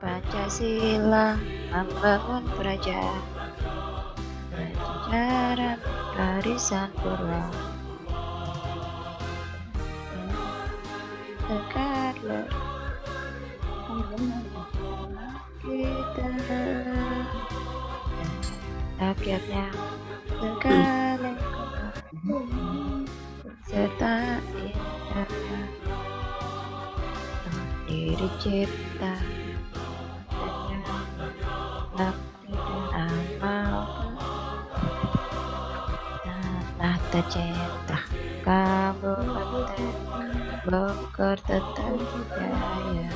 Pancasila membangun praja, jajaran barisan pura, tegak kita, rakyatnya tegak lingkungan serta indah diri cipta bakti dan amal tanah tercinta Kabupaten Bogor tetap jaya.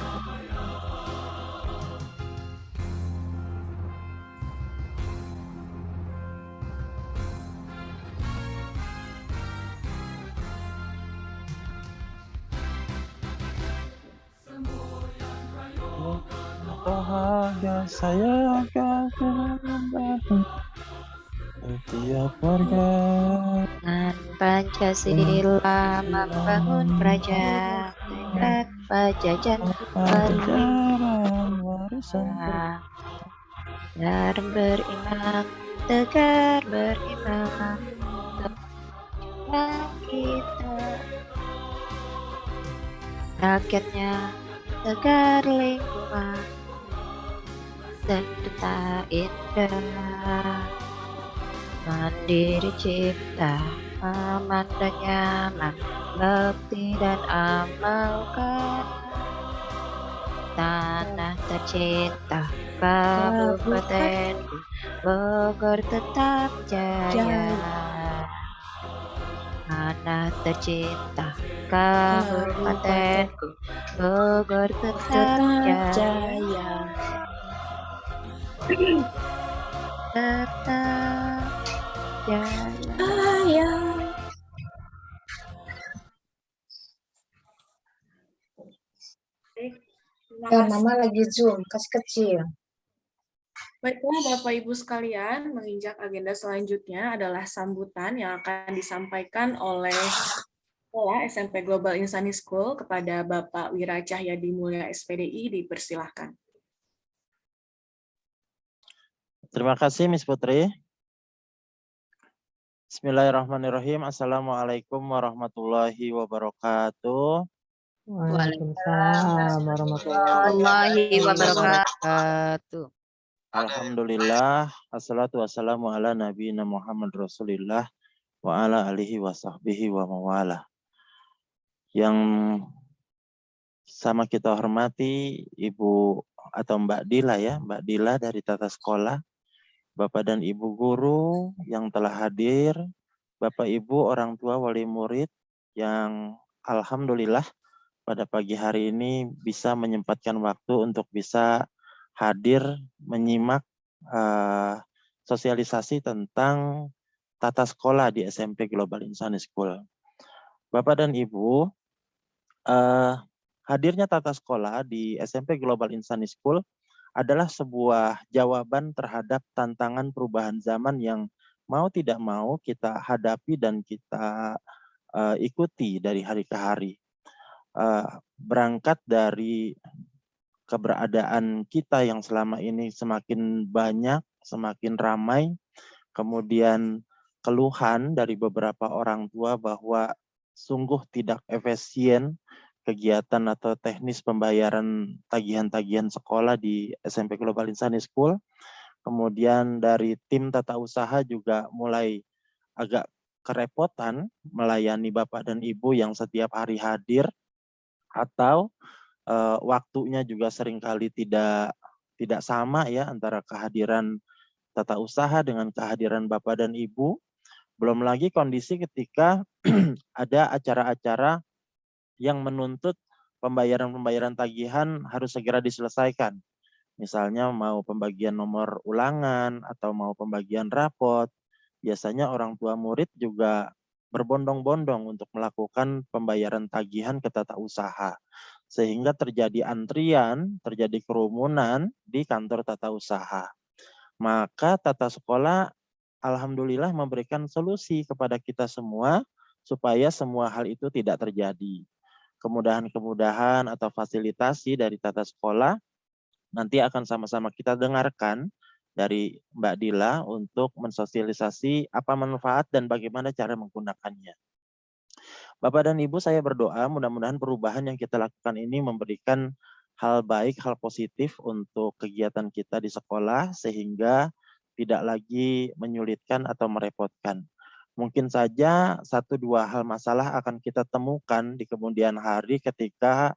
Bahagia saya akan setiap warga. Dan Pancasila membangun praja, tekad pajajan Pajajaran warisan dan beriman, tegar beriman, tentang kita, rakyatnya tegar lingkungan serta indah, mandiri cipta, aman dan nyaman, bakti dan amalkan tanah tercinta Kabupaten Bogor tetap jaya. Tanah tercinta Kabupaten Bogor tetap jaya. Tetap jaya. Mama lagi Zoom, kasih kecil. Baiklah Bapak Ibu sekalian, menginjak agenda selanjutnya adalah sambutan yang akan disampaikan oleh Sekolah SMP Global Insani School kepada Bapak Wira Cahyadi Mulya SPDI, dipersilahkan. Terima kasih Miss Putri. Bismillahirrahmanirrahim. Assalamualaikum warahmatullahi wabarakatuh. Waalaikumsalam warahmatullahi wabarakatuh. Alhamdulillah, assalatu wassalamu ala nabiyina Muhammad Rasulillah wa ala alihi wa sahbihi wa mawala. Yang sama kita hormati Ibu atau Mbak Dila ya, Mbak Dila dari Tata Sekolah, Bapak dan Ibu guru yang telah hadir, Bapak Ibu orang tua wali murid yang alhamdulillah pada pagi hari ini bisa menyempatkan waktu untuk bisa hadir menyimak sosialisasi tentang tata sekolah di SMP Global Insani School. Bapak dan Ibu, hadirnya tata sekolah di SMP Global Insani School adalah sebuah jawaban terhadap tantangan perubahan zaman yang mau tidak mau kita hadapi dan kita ikuti dari hari ke hari. Berangkat dari keberadaan kita yang selama ini semakin banyak, semakin ramai, kemudian keluhan dari beberapa orang tua bahwa sungguh tidak efisien kegiatan atau teknis pembayaran tagihan-tagihan sekolah di SMP Global Insani School. Kemudian dari tim tata usaha juga mulai agak kerepotan melayani Bapak dan Ibu yang setiap hari hadir, atau waktunya juga seringkali tidak sama ya antara kehadiran tata usaha dengan kehadiran Bapak dan Ibu. Belum lagi kondisi ketika ada acara-acara yang menuntut pembayaran tagihan harus segera diselesaikan. Misalnya mau pembagian nomor ulangan atau mau pembagian rapot. Biasanya orang tua murid juga berbondong-bondong untuk melakukan pembayaran tagihan ke tata usaha. Sehingga terjadi antrian, terjadi kerumunan di kantor tata usaha. Maka tata sekolah alhamdulillah memberikan solusi kepada kita semua supaya semua hal itu tidak terjadi. kemudahan-kemudahan atau fasilitasi dari tata sekolah, nanti akan sama-sama kita dengarkan dari Mbak Dila untuk mensosialisasi apa manfaat dan bagaimana cara menggunakannya. Bapak dan Ibu, saya berdoa mudah-mudahan perubahan yang kita lakukan ini memberikan hal baik, hal positif untuk kegiatan kita di sekolah sehingga tidak lagi menyulitkan atau merepotkan. Mungkin saja 1-2 hal masalah akan kita temukan di kemudian hari ketika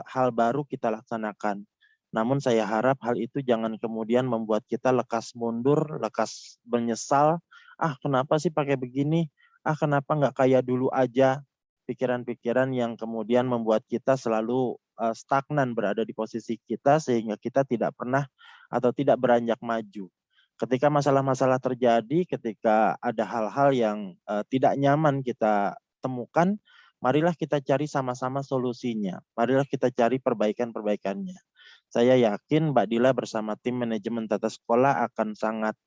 hal baru kita laksanakan. Namun saya harap hal itu jangan kemudian membuat kita lekas mundur, lekas menyesal, kenapa sih pakai begini? Kenapa nggak kayak dulu aja? Pikiran-pikiran yang kemudian membuat kita selalu stagnan berada di posisi kita sehingga kita tidak pernah atau tidak beranjak maju. Ketika masalah-masalah terjadi, ketika ada hal-hal yang tidak nyaman kita temukan, marilah kita cari sama-sama solusinya. Marilah kita cari perbaikan-perbaikannya. Saya yakin Mbak Dila bersama tim manajemen tata sekolah akan sangat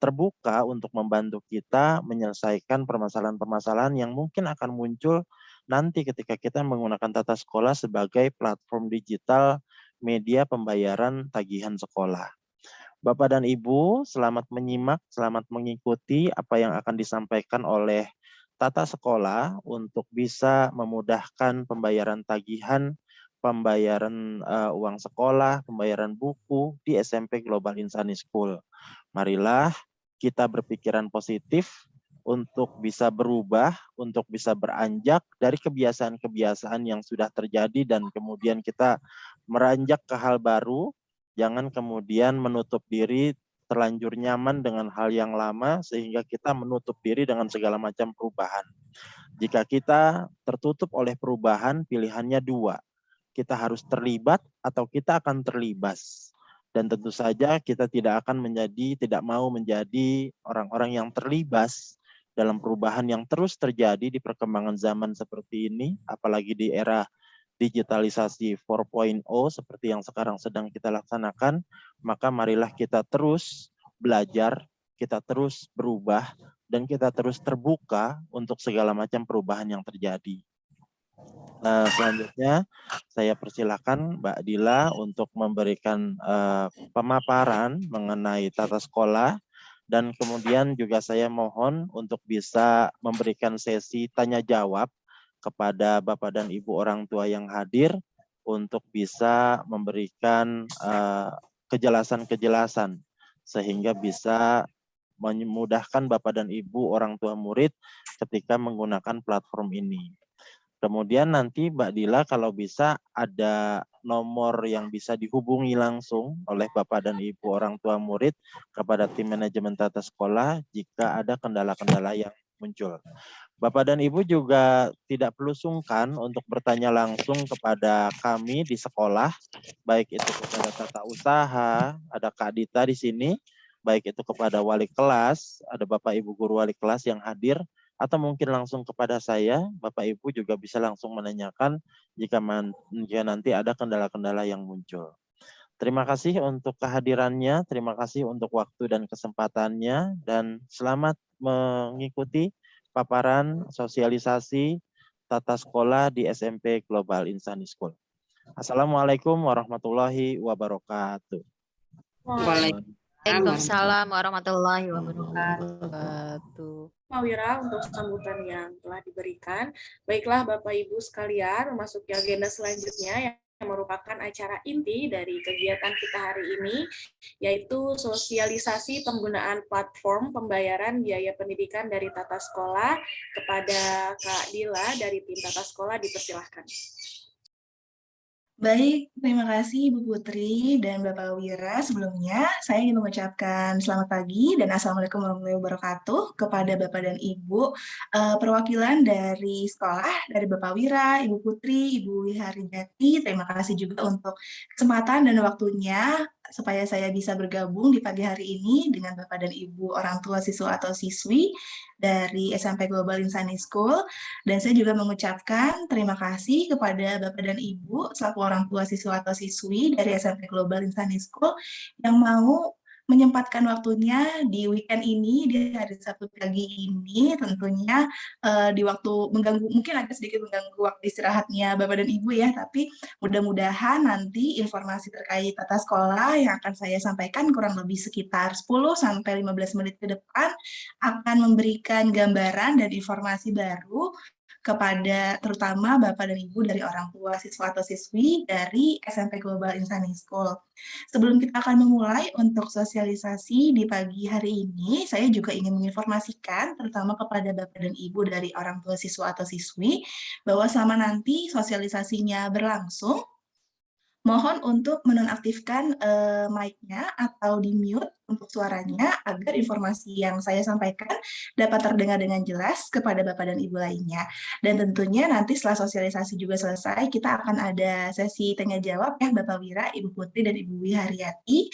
terbuka untuk membantu kita menyelesaikan permasalahan-permasalahan yang mungkin akan muncul nanti ketika kita menggunakan tata sekolah sebagai platform digital media pembayaran tagihan sekolah. Bapak dan Ibu, selamat menyimak, selamat mengikuti apa yang akan disampaikan oleh tata sekolah untuk bisa memudahkan pembayaran tagihan, pembayaran uang sekolah, pembayaran buku di SMP Global Insani School. Marilah kita berpikiran positif untuk bisa berubah, untuk bisa beranjak dari kebiasaan-kebiasaan yang sudah terjadi dan kemudian kita meranjak ke hal baru. Jangan kemudian menutup diri terlanjur nyaman dengan hal yang lama sehingga kita menutup diri dengan segala macam perubahan. Jika kita tertutup oleh perubahan, pilihannya 2. Kita harus terlibat atau kita akan terlibas. Dan tentu saja kita tidak mau menjadi orang-orang yang terlibas dalam perubahan yang terus terjadi di perkembangan zaman seperti ini, apalagi di era digitalisasi 4.0 seperti yang sekarang sedang kita laksanakan, maka marilah kita terus belajar, kita terus berubah, dan kita terus terbuka untuk segala macam perubahan yang terjadi. Selanjutnya saya persilakan Mbak Dila untuk memberikan pemaparan mengenai tata sekolah, dan kemudian juga saya mohon untuk bisa memberikan sesi tanya jawab kepada Bapak dan Ibu orang tua yang hadir untuk bisa memberikan kejelasan-kejelasan sehingga bisa memudahkan Bapak dan Ibu orang tua murid ketika menggunakan platform ini. Kemudian nanti Mbak Dila kalau bisa ada nomor yang bisa dihubungi langsung oleh Bapak dan Ibu orang tua murid kepada tim manajemen tata sekolah jika ada kendala-kendala yang muncul. Bapak dan Ibu juga tidak perlu sungkan untuk bertanya langsung kepada kami di sekolah, baik itu kepada tata usaha, ada Kak Dita di sini, baik itu kepada wali kelas, ada Bapak Ibu guru wali kelas yang hadir, atau mungkin langsung kepada saya, Bapak Ibu juga bisa langsung menanyakan jika nanti ada kendala-kendala yang muncul. Terima kasih untuk kehadirannya, terima kasih untuk waktu dan kesempatannya, dan selamat mengikuti paparan sosialisasi tata sekolah di SMP Global Insani School. Assalamualaikum warahmatullahi wabarakatuh. Waalaikumsalam warahmatullahi wabarakatuh. Pak Wira untuk sambutan yang telah diberikan. Baiklah Bapak Ibu sekalian, memasuki agenda selanjutnya yang merupakan acara inti dari kegiatan kita hari ini, yaitu sosialisasi penggunaan platform pembayaran biaya pendidikan dari tata sekolah. Kepada Kak Dila dari tim tata sekolah, dipersilahkan. Baik, terima kasih Ibu Putri dan Bapak Wira. Sebelumnya, saya ingin mengucapkan selamat pagi dan Assalamualaikum warahmatullahi wabarakatuh kepada Bapak dan Ibu. Perwakilan dari sekolah, dari Bapak Wira, Ibu Putri, Ibu Wiharijati, terima kasih juga untuk kesempatan dan waktunya supaya saya bisa bergabung di pagi hari ini dengan Bapak dan Ibu orang tua siswa atau siswi dari SMP Global Insani School. Dan saya juga mengucapkan terima kasih kepada Bapak dan Ibu selaku orang tua siswa atau siswi dari SMP Global Insani School yang mau menyempatkan waktunya di weekend ini, di hari Sabtu pagi ini, tentunya di waktu mengganggu, mungkin agak sedikit mengganggu waktu istirahatnya Bapak dan Ibu ya, tapi mudah-mudahan nanti informasi terkait tata sekolah yang akan saya sampaikan kurang lebih sekitar 10-15 menit ke depan akan memberikan gambaran dan informasi baru kepada terutama Bapak dan Ibu dari orang tua siswa atau siswi dari SMP Global Insani School. Sebelum kita akan memulai untuk sosialisasi di pagi hari ini, saya juga ingin menginformasikan terutama kepada Bapak dan Ibu dari orang tua siswa atau siswi bahwa selama nanti sosialisasinya berlangsung, mohon untuk menonaktifkan mic-nya atau di-mute untuk suaranya agar informasi yang saya sampaikan dapat terdengar dengan jelas kepada Bapak dan Ibu lainnya. Dan tentunya nanti setelah sosialisasi juga selesai, kita akan ada sesi tanya-jawab ya Bapak Wira, Ibu Putri, dan Ibu Wiharyati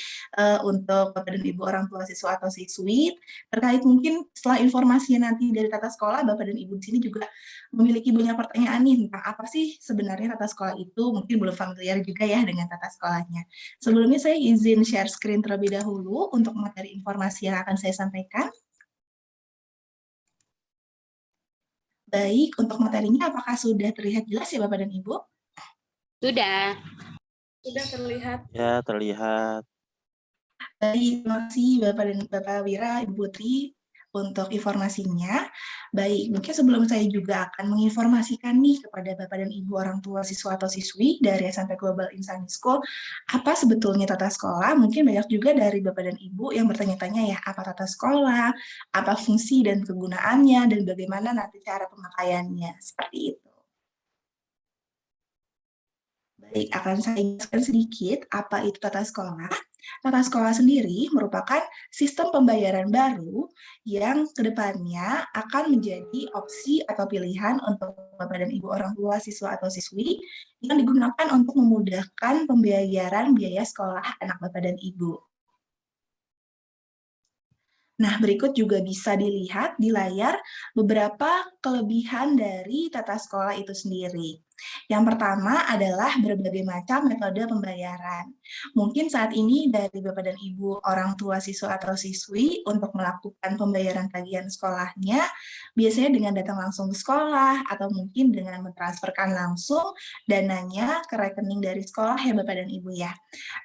untuk Bapak dan Ibu orang tua siswa atau siswi. Terkait mungkin setelah informasinya nanti dari tata sekolah, Bapak dan Ibu di sini juga memiliki banyak pertanyaan nih tentang apa sih sebenarnya tata sekolah itu, mungkin belum familiar juga ya dengan tata sekolahnya. Sebelumnya saya izin share screen terlebih dahulu untuk materi informasi yang akan saya sampaikan. Baik, untuk materinya apakah sudah terlihat jelas ya Bapak dan Ibu? Sudah. Sudah terlihat. Ya, terlihat. Baik, terima kasih Bapak Wira, Ibu Putri untuk informasinya. Baik, mungkin sebelum saya juga akan menginformasikan nih kepada Bapak dan Ibu orang tua siswa atau siswi dari SMP Global Insani School, apa sebetulnya tata sekolah? Mungkin banyak juga dari Bapak dan Ibu yang bertanya-tanya ya, apa tata sekolah, apa fungsi dan kegunaannya, dan bagaimana nanti cara pemakaiannya, seperti itu. Baik, akan saya jelaskan sedikit apa itu tata sekolah. Tata sekolah sendiri merupakan sistem pembayaran baru yang kedepannya akan menjadi opsi atau pilihan untuk Bapak dan Ibu orang tua siswa atau siswi yang digunakan untuk memudahkan pembayaran biaya sekolah anak Bapak dan Ibu. Nah, berikut juga bisa dilihat di layar beberapa kelebihan dari tata sekolah itu sendiri. Yang pertama adalah berbagai macam metode pembayaran. Mungkin saat ini dari Bapak dan Ibu orang tua siswa atau siswi untuk melakukan pembayaran tagihan sekolahnya, biasanya dengan datang langsung ke sekolah atau mungkin dengan mentransferkan langsung dananya ke rekening dari sekolah ya Bapak dan Ibu ya.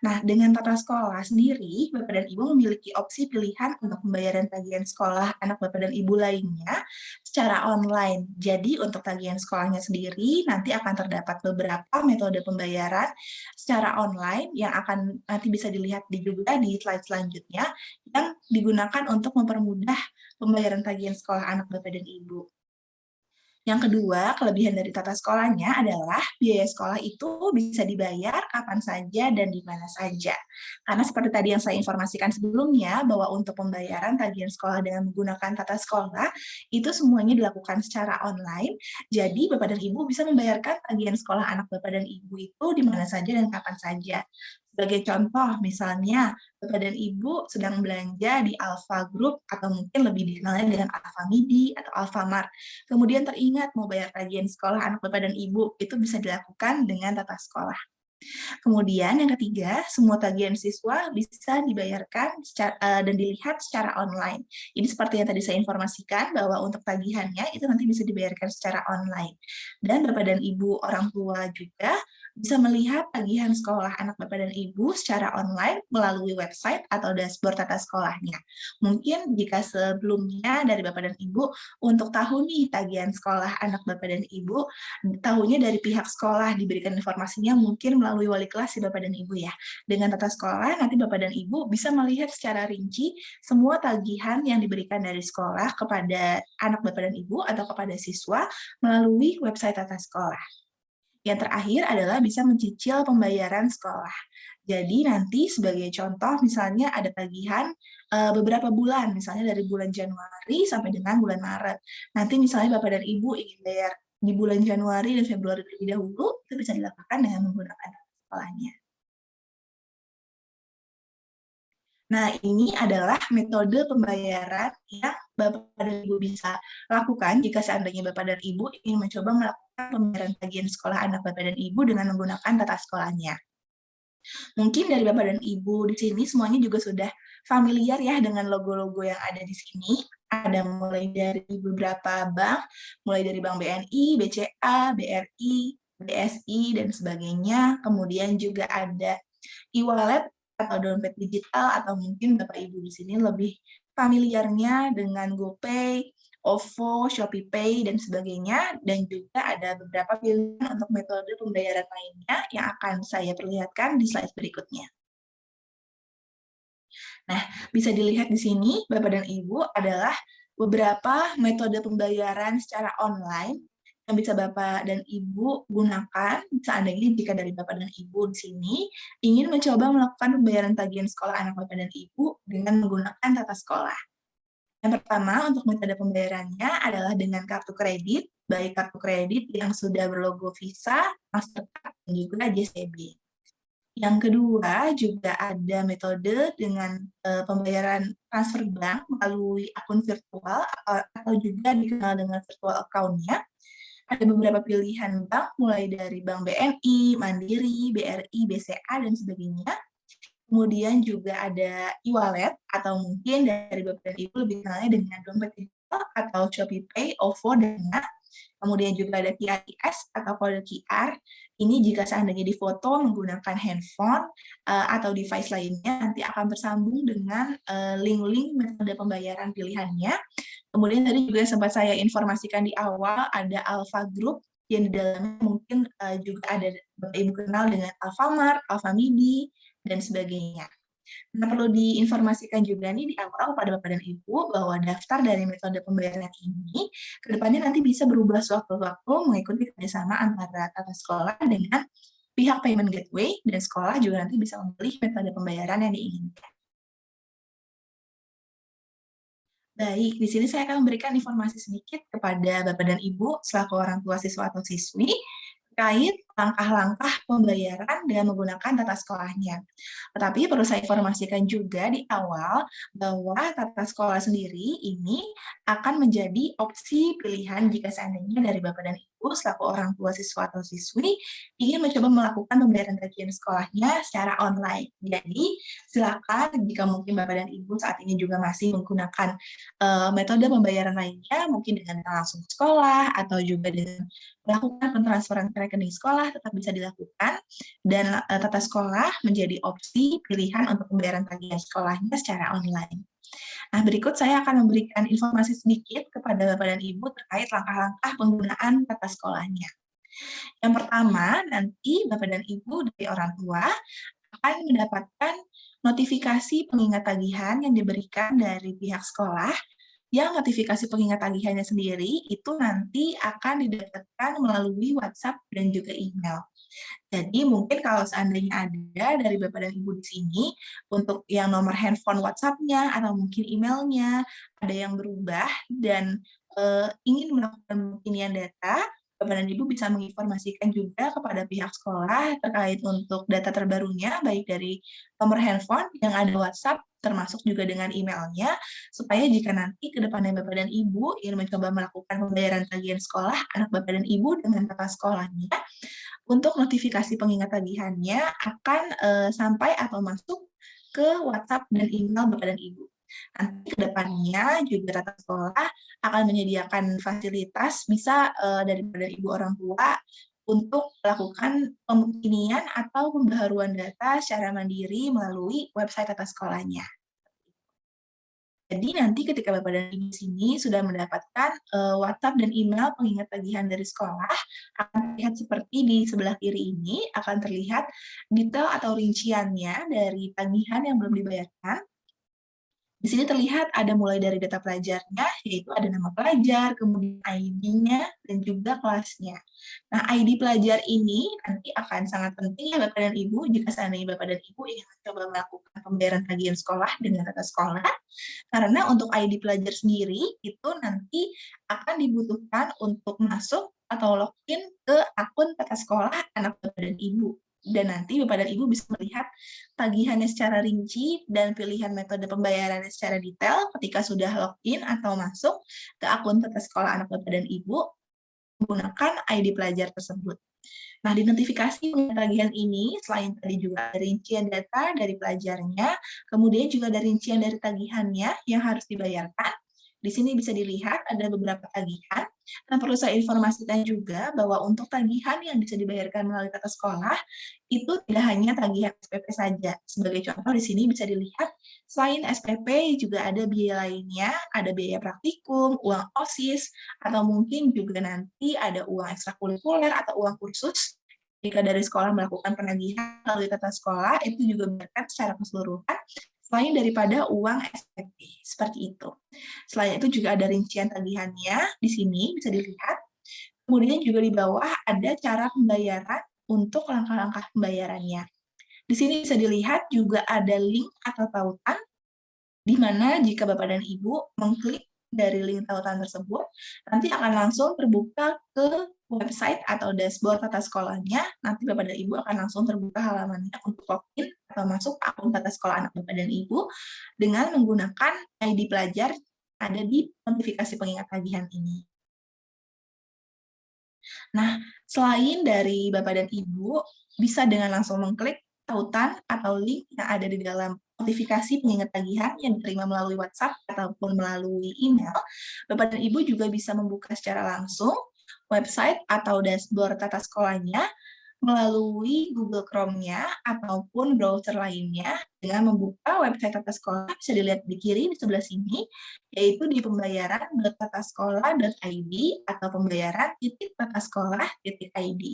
Nah, dengan tata sekolah sendiri, Bapak dan Ibu memiliki opsi pilihan untuk pembayaran tagihan sekolah anak Bapak dan Ibu lainnya secara online. Jadi, untuk tagihan sekolahnya sendiri, nanti akan terdapat beberapa metode pembayaran secara online yang akan nanti bisa dilihat juga di slide selanjutnya, yang digunakan untuk mempermudah pembayaran tagihan sekolah anak Bapak dan Ibu. Yang kedua, kelebihan dari tata sekolahnya adalah biaya sekolah itu bisa dibayar kapan saja dan di mana saja. Karena seperti tadi yang saya informasikan sebelumnya, bahwa untuk pembayaran tagihan sekolah dengan menggunakan tata sekolah, itu semuanya dilakukan secara online, jadi Bapak dan Ibu bisa membayarkan tagihan sekolah anak Bapak dan Ibu itu di mana saja dan kapan saja. Sebagai contoh, misalnya Bapak dan Ibu sedang belanja di Alfa Group atau mungkin lebih dikenalnya dengan Alfamidi atau Alfamart. Kemudian teringat mau bayar tagihan sekolah anak Bapak dan Ibu, itu bisa dilakukan dengan tata sekolah. Kemudian yang ketiga, semua tagihan siswa bisa dibayarkan dan dilihat secara online. Ini seperti yang tadi saya informasikan bahwa untuk tagihannya itu nanti bisa dibayarkan secara online. Dan Bapak dan Ibu orang tua juga bisa melihat tagihan sekolah anak Bapak dan Ibu secara online melalui website atau dashboard tata sekolahnya. Mungkin jika sebelumnya dari Bapak dan Ibu untuk tahu nih tagihan sekolah anak Bapak dan Ibu, tahunya dari pihak sekolah, diberikan informasinya mungkin melalui wali kelas ya Bapak dan Ibu ya. Dengan tata sekolah, nanti Bapak dan Ibu bisa melihat secara rinci semua tagihan yang diberikan dari sekolah kepada anak Bapak dan Ibu atau kepada siswa melalui website tata sekolah. Yang terakhir adalah bisa mencicil pembayaran sekolah. Jadi nanti sebagai contoh misalnya ada tagihan beberapa bulan, misalnya dari bulan Januari sampai dengan bulan Maret. Nanti misalnya Bapak dan Ibu ingin bayar di bulan Januari dan Februari terlebih dahulu, itu bisa dilakukan dengan menggunakan sekolahnya. Nah, ini adalah metode pembayaran yang Bapak dan Ibu bisa lakukan jika seandainya Bapak dan Ibu ingin mencoba melakukan pembayaran tagihan sekolah anak Bapak dan Ibu dengan menggunakan tata sekolahnya. Mungkin dari Bapak dan Ibu di sini semuanya juga sudah familiar ya dengan logo-logo yang ada di sini. Ada mulai dari beberapa bank, mulai dari Bank BNI, BCA, BRI, BSI, dan sebagainya. Kemudian juga ada e-wallet atau dompet digital, atau mungkin Bapak Ibu di sini lebih familiarnya dengan GoPay, OVO, ShopeePay, dan sebagainya. Dan juga ada beberapa pilihan untuk metode pembayaran lainnya yang akan saya perlihatkan di slide berikutnya. Nah, bisa dilihat di sini, Bapak dan Ibu, adalah beberapa metode pembayaran secara online yang bisa Bapak dan Ibu gunakan seandainya jika dari Bapak dan Ibu di sini ingin mencoba melakukan pembayaran tagihan sekolah anak Bapak dan Ibu dengan menggunakan tata sekolah. Yang pertama, untuk metode pembayarannya adalah dengan kartu kredit, baik kartu kredit yang sudah berlogo Visa, Mastercard, dan juga JCB. Yang kedua, juga ada metode dengan pembayaran transfer bank melalui akun virtual atau juga dikenal dengan virtual account-nya. Ada beberapa pilihan bank, mulai dari Bank BNI, Mandiri, BRI, BCA, dan sebagainya. Kemudian juga ada e-wallet, atau mungkin dari Bapak dan Ibu lebih kenalnya dengan dompet digital atau ShopeePay, OVO, Dana. Kemudian juga ada QRIS atau kode QR. Ini jika seandainya difoto menggunakan handphone atau device lainnya, nanti akan tersambung dengan link-link metode pembayaran pilihannya. Kemudian tadi juga sempat saya informasikan di awal, ada Alpha Group, yang di dalamnya mungkin juga ada Bapak Ibu kenal dengan Alfamart, Alfamidi, dan sebagainya. Nah, perlu diinformasikan juga nih di awal pada Bapak dan Ibu bahwa daftar dari metode pembayaran ini ke depannya nanti bisa berubah sewaktu-waktu mengikuti kerjasama antara tata sekolah dengan pihak payment gateway, dan sekolah juga nanti bisa memilih metode pembayaran yang diinginkan. Baik, di sini saya akan memberikan informasi sedikit kepada Bapak dan Ibu selaku orang tua siswa atau siswi terkait langkah-langkah pembayaran dengan menggunakan tata sekolahnya. Tetapi perlu saya informasikan juga di awal bahwa tata sekolah sendiri ini akan menjadi opsi pilihan jika seandainya dari Bapak dan Ibu selaku orang tua siswa atau siswi ingin mencoba melakukan pembayaran tagihan sekolahnya secara online. Jadi, silakan jika mungkin Bapak dan Ibu saat ini juga masih menggunakan metode pembayaran lainnya, mungkin dengan langsung sekolah atau juga dengan melakukan pentransferan ke rekening sekolah, tetap bisa dilakukan, dan tata sekolah menjadi opsi pilihan untuk pembayaran tagihan sekolahnya secara online. Nah, berikut saya akan memberikan informasi sedikit kepada Bapak dan Ibu terkait langkah-langkah penggunaan tata sekolahnya. Yang pertama, nanti Bapak dan Ibu dari orang tua akan mendapatkan notifikasi pengingat tagihan yang diberikan dari pihak sekolah, yang notifikasi pengingat tagihannya sendiri itu nanti akan didapatkan melalui WhatsApp dan juga email. Jadi mungkin kalau seandainya ada dari Bapak dan Ibu di sini, untuk yang nomor handphone WhatsApp-nya atau mungkin emailnya ada yang berubah dan ingin melakukan pemindaian data, Bapak dan Ibu bisa menginformasikan juga kepada pihak sekolah terkait untuk data terbarunya, baik dari nomor handphone yang ada WhatsApp, termasuk juga dengan emailnya, supaya jika nanti ke depannya Bapak dan Ibu ingin mencoba melakukan pembayaran tagihan sekolah anak Bapak dan Ibu dengan tata sekolahnya, untuk notifikasi pengingat tagihannya akan sampai atau masuk ke WhatsApp dan email Bapak dan Ibu. Nanti ke depannya juga tata sekolah akan menyediakan fasilitas bisa dari Bapak dan Ibu orang tua untuk melakukan pemukinian atau pembaharuan data secara mandiri melalui website tata sekolahnya. Jadi nanti ketika Bapak dan Ibu sini sudah mendapatkan WhatsApp dan email pengingat tagihan dari sekolah, akan terlihat seperti di sebelah kiri ini, akan terlihat detail atau rinciannya dari tagihan yang belum dibayarkan. Di sini terlihat ada mulai dari data pelajarnya, yaitu ada nama pelajar, kemudian ID-nya, dan juga kelasnya. Nah, ID pelajar ini nanti akan sangat penting ya Bapak dan Ibu, jika seandainya Bapak dan Ibu ingin mencoba melakukan pembayaran tagihan sekolah dengan tata sekolah, karena untuk ID pelajar sendiri, itu nanti akan dibutuhkan untuk masuk atau login ke akun tata sekolah anak Bapak dan Ibu. Dan nanti Bapak dan Ibu bisa melihat tagihannya secara rinci dan pilihan metode pembayarannya secara detail ketika sudah login atau masuk ke akun tata sekolah anak Bapak dan Ibu menggunakan ID pelajar tersebut. Nah, di notifikasi tagihan ini, selain tadi juga ada rincian data dari pelajarnya, kemudian juga ada rincian dari tagihannya yang harus dibayarkan. Di sini bisa dilihat ada beberapa tagihan. Dan perlu saya informasikan juga bahwa untuk tagihan yang bisa dibayarkan melalui tata sekolah, itu tidak hanya tagihan SPP saja. Sebagai contoh di sini bisa dilihat, selain SPP juga ada biaya lainnya, ada biaya praktikum, uang OSIS, atau mungkin juga nanti ada uang ekstrakurikuler atau uang kursus. Jika dari sekolah melakukan penagihan melalui tata sekolah, itu juga dibayarkan secara keseluruhan, selain daripada uang SPP, seperti itu. Selain itu juga ada rincian tagihannya, di sini bisa dilihat. Kemudian juga di bawah ada cara pembayaran untuk langkah-langkah pembayarannya. Di sini bisa dilihat juga ada link atau tautan, di mana jika Bapak dan Ibu mengklik dari link tautan tersebut, nanti akan langsung terbuka ke website atau dashboard tata sekolahnya. Nanti Bapak dan Ibu akan langsung terbuka halamannya untuk login atau masuk akun tata sekolah anak Bapak dan Ibu dengan menggunakan ID pelajar ada di notifikasi pengingat tagihan ini. Nah, selain dari Bapak dan Ibu, bisa dengan langsung mengklik tautan atau link yang ada di dalam notifikasi pengingat tagihan yang diterima melalui WhatsApp ataupun melalui email, Bapak dan Ibu juga bisa membuka secara langsung website atau dashboard tata sekolahnya melalui Google Chrome-nya ataupun browser lainnya dengan membuka website tata sekolah, bisa dilihat di kiri di sebelah sini, yaitu di pembayaran.tatasekolah.id atau pembayaran.tatasekolah.id.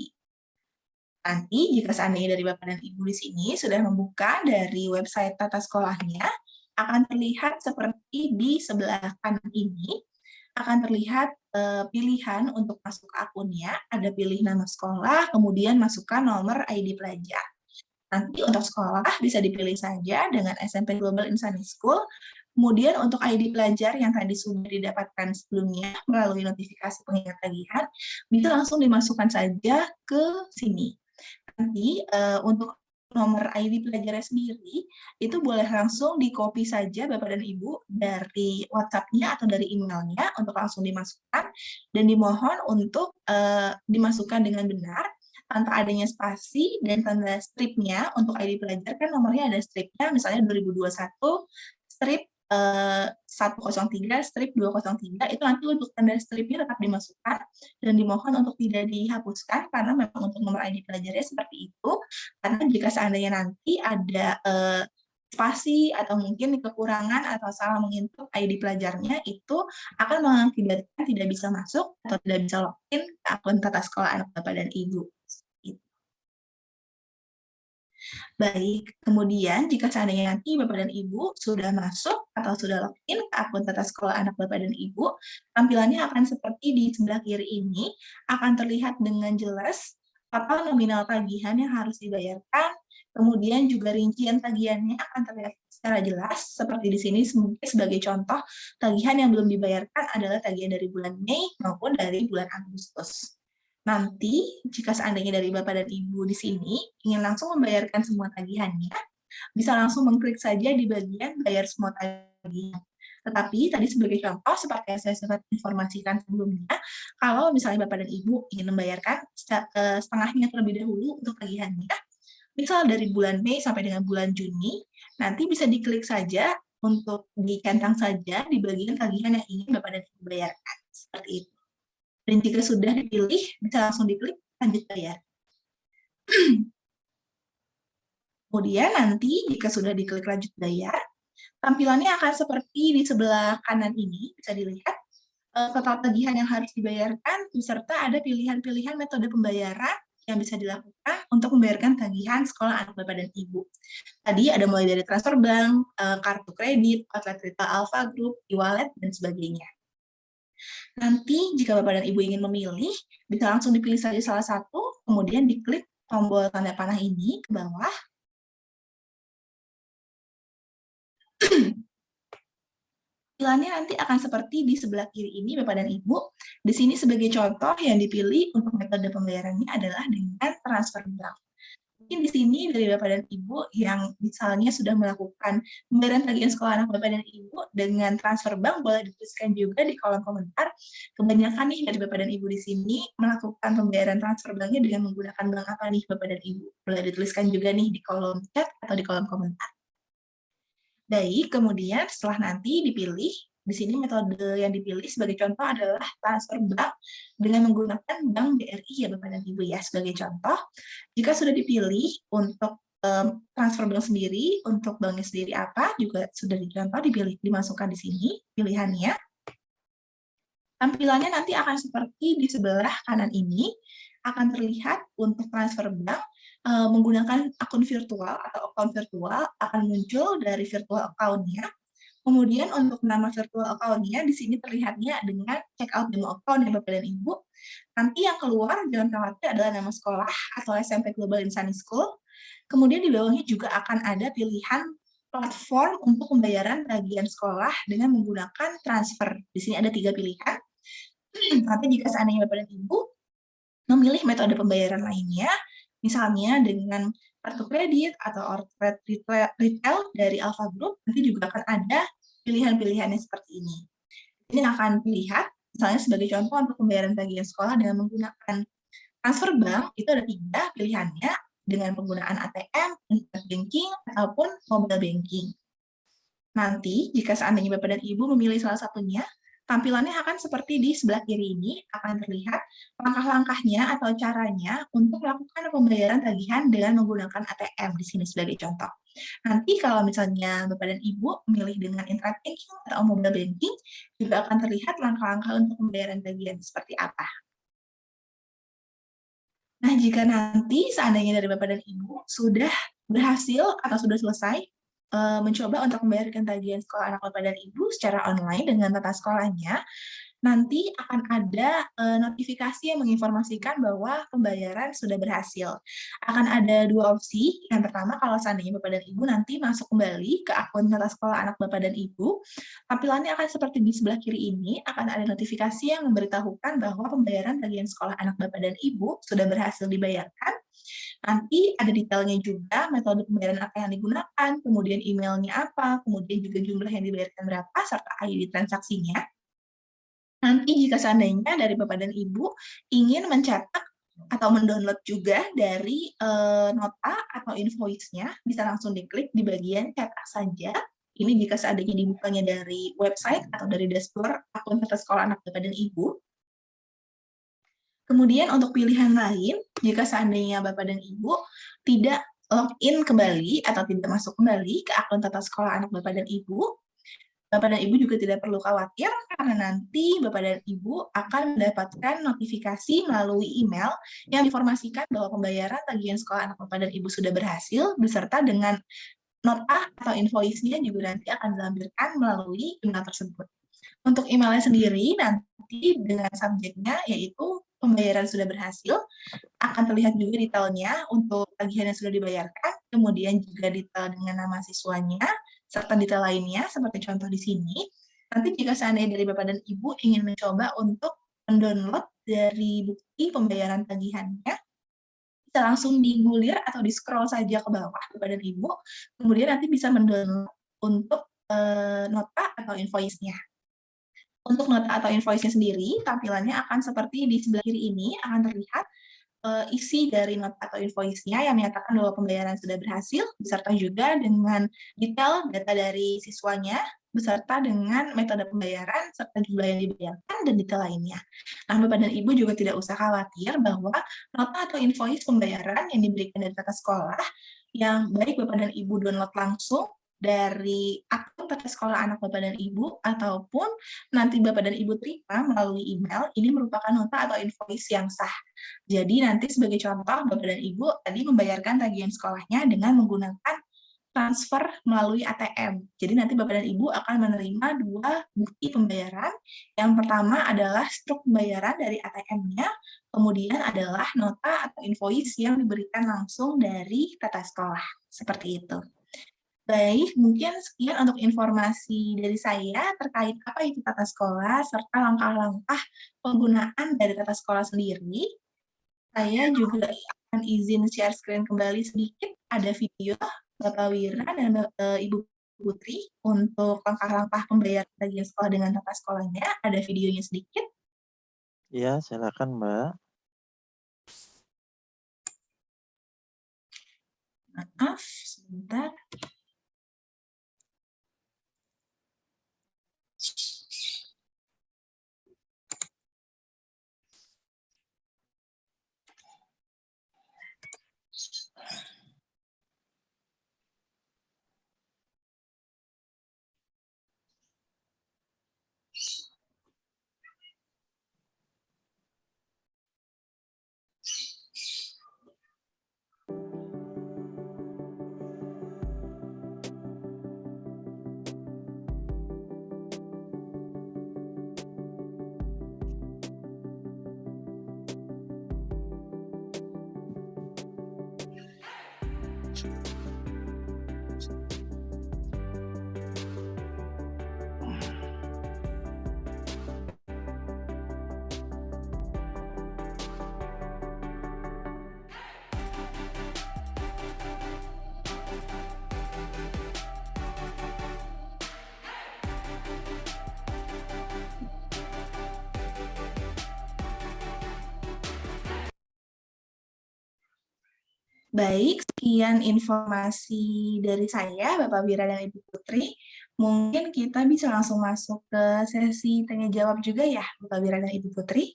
Nanti jika seandainya dari Bapak dan Ibu di sini sudah membuka dari website tata sekolahnya, akan terlihat seperti di sebelah kanan ini, akan terlihat pilihan untuk masuk akunnya, ada pilih nama sekolah, kemudian masukkan nomor ID pelajar. Nanti untuk sekolah bisa dipilih saja dengan SMP Global Insani School, kemudian untuk ID pelajar yang tadi sudah didapatkan sebelumnya melalui notifikasi pengingat tagihan, bisa langsung dimasukkan saja ke sini. Nanti untuk nomor ID pelajarnya sendiri, itu boleh langsung di-copy saja Bapak dan Ibu dari WhatsApp-nya atau dari emailnya untuk langsung dimasukkan, dan dimohon untuk dimasukkan dengan benar, tanpa adanya spasi dan tanda stripnya. Untuk ID pelajar kan nomornya ada stripnya, misalnya 2021 strip 103 strip 203, itu nanti untuk tanda stripnya tetap dimasukkan dan dimohon untuk tidak dihapuskan karena memang untuk nomor ID pelajarnya seperti itu. Karena jika seandainya nanti ada spasi atau mungkin kekurangan atau salah menginput ID pelajarnya, itu akan mengakibatkan tidak bisa masuk atau tidak bisa login ke akun tata sekolah anak Bapak dan Ibu. Baik, kemudian jika seandainya nanti Bapak dan Ibu sudah masuk atau sudah login ke akun tata sekolah anak Bapak dan Ibu, tampilannya akan seperti di sebelah kiri ini, akan terlihat dengan jelas total nominal tagihan yang harus dibayarkan, kemudian juga rincian tagihannya akan terlihat secara jelas, seperti di sini sebagai contoh, tagihan yang belum dibayarkan adalah tagihan dari bulan Mei maupun dari bulan Agustus. Nanti, jika seandainya dari Bapak dan Ibu di sini ingin langsung membayarkan semua tagihannya, bisa langsung mengklik saja di bagian bayar semua tagihan. Tetapi tadi sebagai contoh, seperti yang saya sempat informasikan sebelumnya, kalau misalnya Bapak dan Ibu ingin membayarkan setengahnya terlebih dahulu untuk tagihannya, misal dari bulan Mei sampai dengan bulan Juni, nanti bisa diklik saja untuk dicentang saja di bagian tagihan yang ingin Bapak dan Ibu bayarkan. Seperti itu. Dan jika sudah dipilih, bisa langsung diklik lanjut bayar. Kemudian nanti jika sudah diklik lanjut bayar, tampilannya akan seperti di sebelah kanan ini, bisa dilihat total tagihan yang harus dibayarkan, beserta ada pilihan-pilihan metode pembayaran yang bisa dilakukan untuk membayarkan tagihan sekolah anak Bapak dan Ibu. Tadi ada mulai dari transfer bank, kartu kredit, outlet retail Alfa Group, e-wallet, dan sebagainya. Nanti jika Bapak dan Ibu ingin memilih, bisa langsung dipilih saja salah satu, kemudian diklik tombol tanda panah ini ke bawah. Tampilannya nanti akan seperti di sebelah kiri ini, Bapak dan Ibu. Di sini sebagai contoh yang dipilih untuk metode pembayarannya adalah dengan transfer bank. Mungkin di sini dari Bapak dan Ibu yang misalnya sudah melakukan pembayaran tagihan sekolah anak Bapak dan Ibu dengan transfer bank, boleh dituliskan juga di kolom komentar. Kebanyakan nih dari Bapak dan Ibu di sini melakukan pembayaran transfer banknya dengan menggunakan bank apa nih Bapak dan Ibu? Boleh dituliskan juga nih di kolom chat atau di kolom komentar. Baik, kemudian setelah nanti dipilih, di sini metode yang dipilih sebagai contoh adalah transfer bank dengan menggunakan bank BRI ya Bapak dan Ibu ya sebagai contoh. Jika sudah dipilih untuk transfer bank sendiri, untuk banknya sendiri apa juga sudah dicontoh, dipilih, dimasukkan di sini pilihannya. Tampilannya nanti akan seperti di sebelah kanan ini, akan terlihat untuk transfer bank menggunakan akun virtual atau account virtual akan muncul dari virtual account-nya. Kemudian untuk nama virtual account-nya di sini terlihatnya dengan check out demo account ya Bapak dan Ibu. Nanti yang keluar jangan khawatir adalah nama sekolah atau SMP Global Insani School. Kemudian di bawahnya juga akan ada pilihan platform untuk pembayaran tagihan sekolah dengan menggunakan transfer. Di sini ada 3 pilihan. Nanti jika seandainya Bapak dan Ibu memilih metode pembayaran lainnya, misalnya dengan kartu kredit atau outlet retail dari Alpha Group, nanti juga akan ada pilihan-pilihannya seperti ini. Ini akan dilihat, misalnya sebagai contoh untuk pembayaran tagihan sekolah dengan menggunakan transfer bank, itu ada 3 pilihannya, dengan penggunaan ATM, internet banking, ataupun mobile banking. Nanti, jika seandainya Bapak dan Ibu memilih salah satunya, tampilannya akan seperti di sebelah kiri ini, akan terlihat langkah-langkahnya atau caranya untuk melakukan pembayaran tagihan dengan menggunakan ATM di sini sebagai contoh. Nanti kalau misalnya Bapak dan Ibu memilih dengan internet banking atau mobile banking, juga akan terlihat langkah-langkah untuk pembayaran tagihan seperti apa. Nah, jika nanti seandainya dari Bapak dan Ibu sudah berhasil atau sudah selesai mencoba untuk membayarkan tagihan sekolah anak Bapak dan Ibu secara online dengan tata sekolahnya, nanti akan ada notifikasi yang menginformasikan bahwa pembayaran sudah berhasil. Akan ada 2 opsi. Yang pertama, kalau seandainya Bapak dan Ibu nanti masuk kembali ke akun tata sekolah anak Bapak dan Ibu, tampilannya akan seperti di sebelah kiri ini, akan ada notifikasi yang memberitahukan bahwa pembayaran tagihan sekolah anak Bapak dan Ibu sudah berhasil dibayarkan. Nanti ada detailnya juga, metode pembayaran apa yang digunakan, kemudian emailnya apa, kemudian juga jumlah yang dibayarkan berapa, serta ID transaksinya. Nanti jika seandainya dari Bapak dan Ibu ingin mencetak atau mendownload juga dari nota atau invoice-nya, bisa langsung diklik di bagian cetak saja. Ini jika seandainya dibukanya dari website atau dari dashboard akun tata sekolah anak Bapak dan Ibu. Kemudian untuk pilihan lain, jika seandainya Bapak dan Ibu tidak login kembali atau tidak masuk kembali ke akun tata sekolah anak Bapak dan Ibu, Bapak dan Ibu juga tidak perlu khawatir karena nanti Bapak dan Ibu akan mendapatkan notifikasi melalui email yang informasikan bahwa pembayaran tagihan sekolah anak Bapak dan Ibu sudah berhasil beserta dengan nota atau invoice-nya juga nanti akan dilampirkan melalui email tersebut. Untuk emailnya sendiri nanti dengan subjeknya yaitu pembayaran sudah berhasil, akan terlihat juga detailnya untuk tagihan yang sudah dibayarkan, kemudian juga detail dengan nama siswanya, serta detail lainnya seperti contoh di sini. Nanti jika seandainya dari Bapak dan Ibu ingin mencoba untuk mendownload dari bukti pembayaran tagihannya, bisa langsung digulir atau di-scroll saja ke bawah Bapak dan Ibu, kemudian nanti bisa mendownload untuk nota atau invoice-nya. Untuk nota atau invoice-nya sendiri, tampilannya akan seperti di sebelah kiri ini, akan terlihat isi dari nota atau invoice-nya yang menyatakan bahwa pembayaran sudah berhasil, beserta juga dengan detail data dari siswanya, beserta dengan metode pembayaran, serta jumlah yang dibayarkan, dan detail lainnya. Nah, Bapak dan Ibu juga tidak usah khawatir bahwa nota atau invoice pembayaran yang diberikan dari tata sekolah, yang baik Bapak dan Ibu download langsung dari akun tata sekolah anak Bapak dan Ibu, ataupun nanti Bapak dan Ibu terima melalui email, ini merupakan nota atau invoice yang sah. Jadi nanti sebagai contoh, Bapak dan Ibu tadi membayarkan tagihan sekolahnya dengan menggunakan transfer melalui ATM. Jadi nanti Bapak dan Ibu akan menerima 2 bukti pembayaran. Yang pertama adalah struk pembayaran dari ATM-nya, kemudian adalah nota atau invoice yang diberikan langsung dari tata sekolah. Seperti itu. Baik, mungkin sekian untuk informasi dari saya terkait apa itu tata sekolah, serta langkah-langkah penggunaan dari tata sekolah sendiri. Saya juga akan akan izin share screen kembali sedikit. Ada video Bapak Wira dan Ibu Putri untuk langkah-langkah pembayaran tagihan sekolah dengan tata sekolahnya. Ada videonya sedikit. Ya, silakan Mbak. Maaf, sebentar. Baik, sekian informasi dari saya, Bapak Wira dan Ibu Putri. Mungkin kita bisa langsung masuk ke sesi tanya-jawab juga ya, Bapak Wira dan Ibu Putri.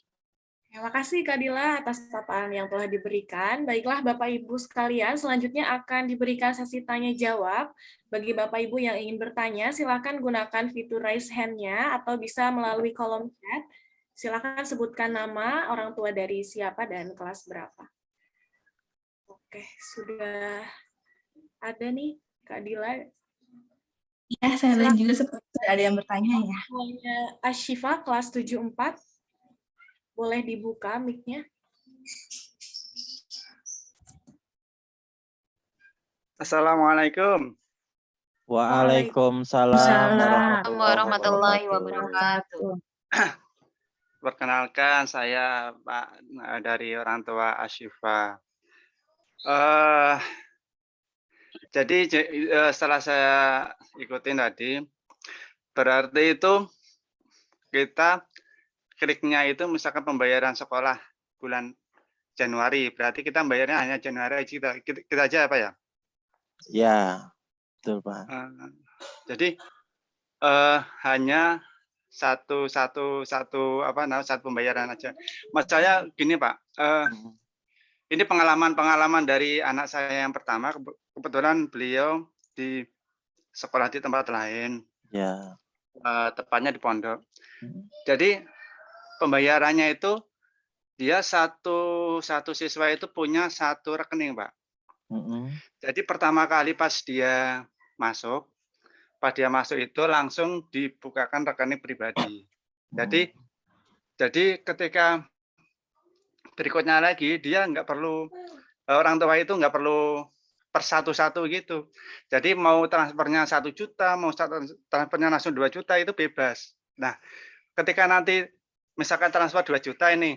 Terima kasih Kak Dila atas paparan yang telah diberikan. Baiklah Bapak Ibu sekalian, selanjutnya akan diberikan sesi tanya-jawab. Bagi Bapak Ibu yang ingin bertanya, silakan gunakan fitur raise hand-nya atau bisa melalui kolom chat. Silakan sebutkan nama, orang tua dari siapa, dan kelas berapa. Oke, sudah ada nih Kak Dila. Ya, saya lihat juga seperti ada yang bertanya ya. Ashifa, kelas 74. Boleh dibuka mic-nya. Assalamualaikum. Waalaikumsalam Warahmatullahi wabarakatuh. Perkenalkan, saya Pak dari orang tua Ashifa. Jadi setelah saya ikutin tadi, berarti itu kita kliknya itu misalkan pembayaran sekolah bulan Januari, berarti kita bayarnya hanya Januari kita aja apa ya? Ya, betul Pak. Jadi hanya satu pembayaran aja. Mas saya gini Pak, ini pengalaman dari anak saya yang pertama, kebetulan beliau di sekolah di tempat lain, Ya. tepatnya di pondok. Jadi pembayarannya itu dia satu siswa itu punya satu rekening Pak. Jadi pertama kali pas dia masuk itu langsung dibukakan rekening pribadi. Jadi ketika berikutnya lagi dia nggak perlu, orang tua itu nggak perlu per satu-satu gitu. Jadi mau transfernya 1 juta, mau transfernya langsung 2 juta itu bebas. Nah, ketika nanti misalkan transfer 2 juta ini,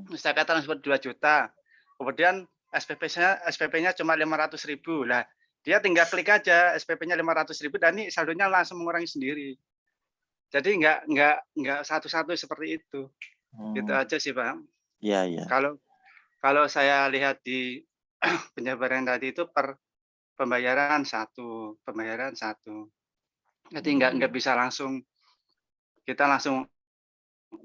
misalkan transfer 2 juta, kemudian SPP-nya cuma 500.000. Lah, dia tinggal klik aja SPP-nya 500.000 dan ini saldonya langsung mengurangi sendiri. Jadi nggak satu-satu seperti itu. Gitu aja sih Pak. Iya, iya. Kalau saya lihat di penjabaran tadi itu per pembayaran satu. Jadi nggak bisa kita langsung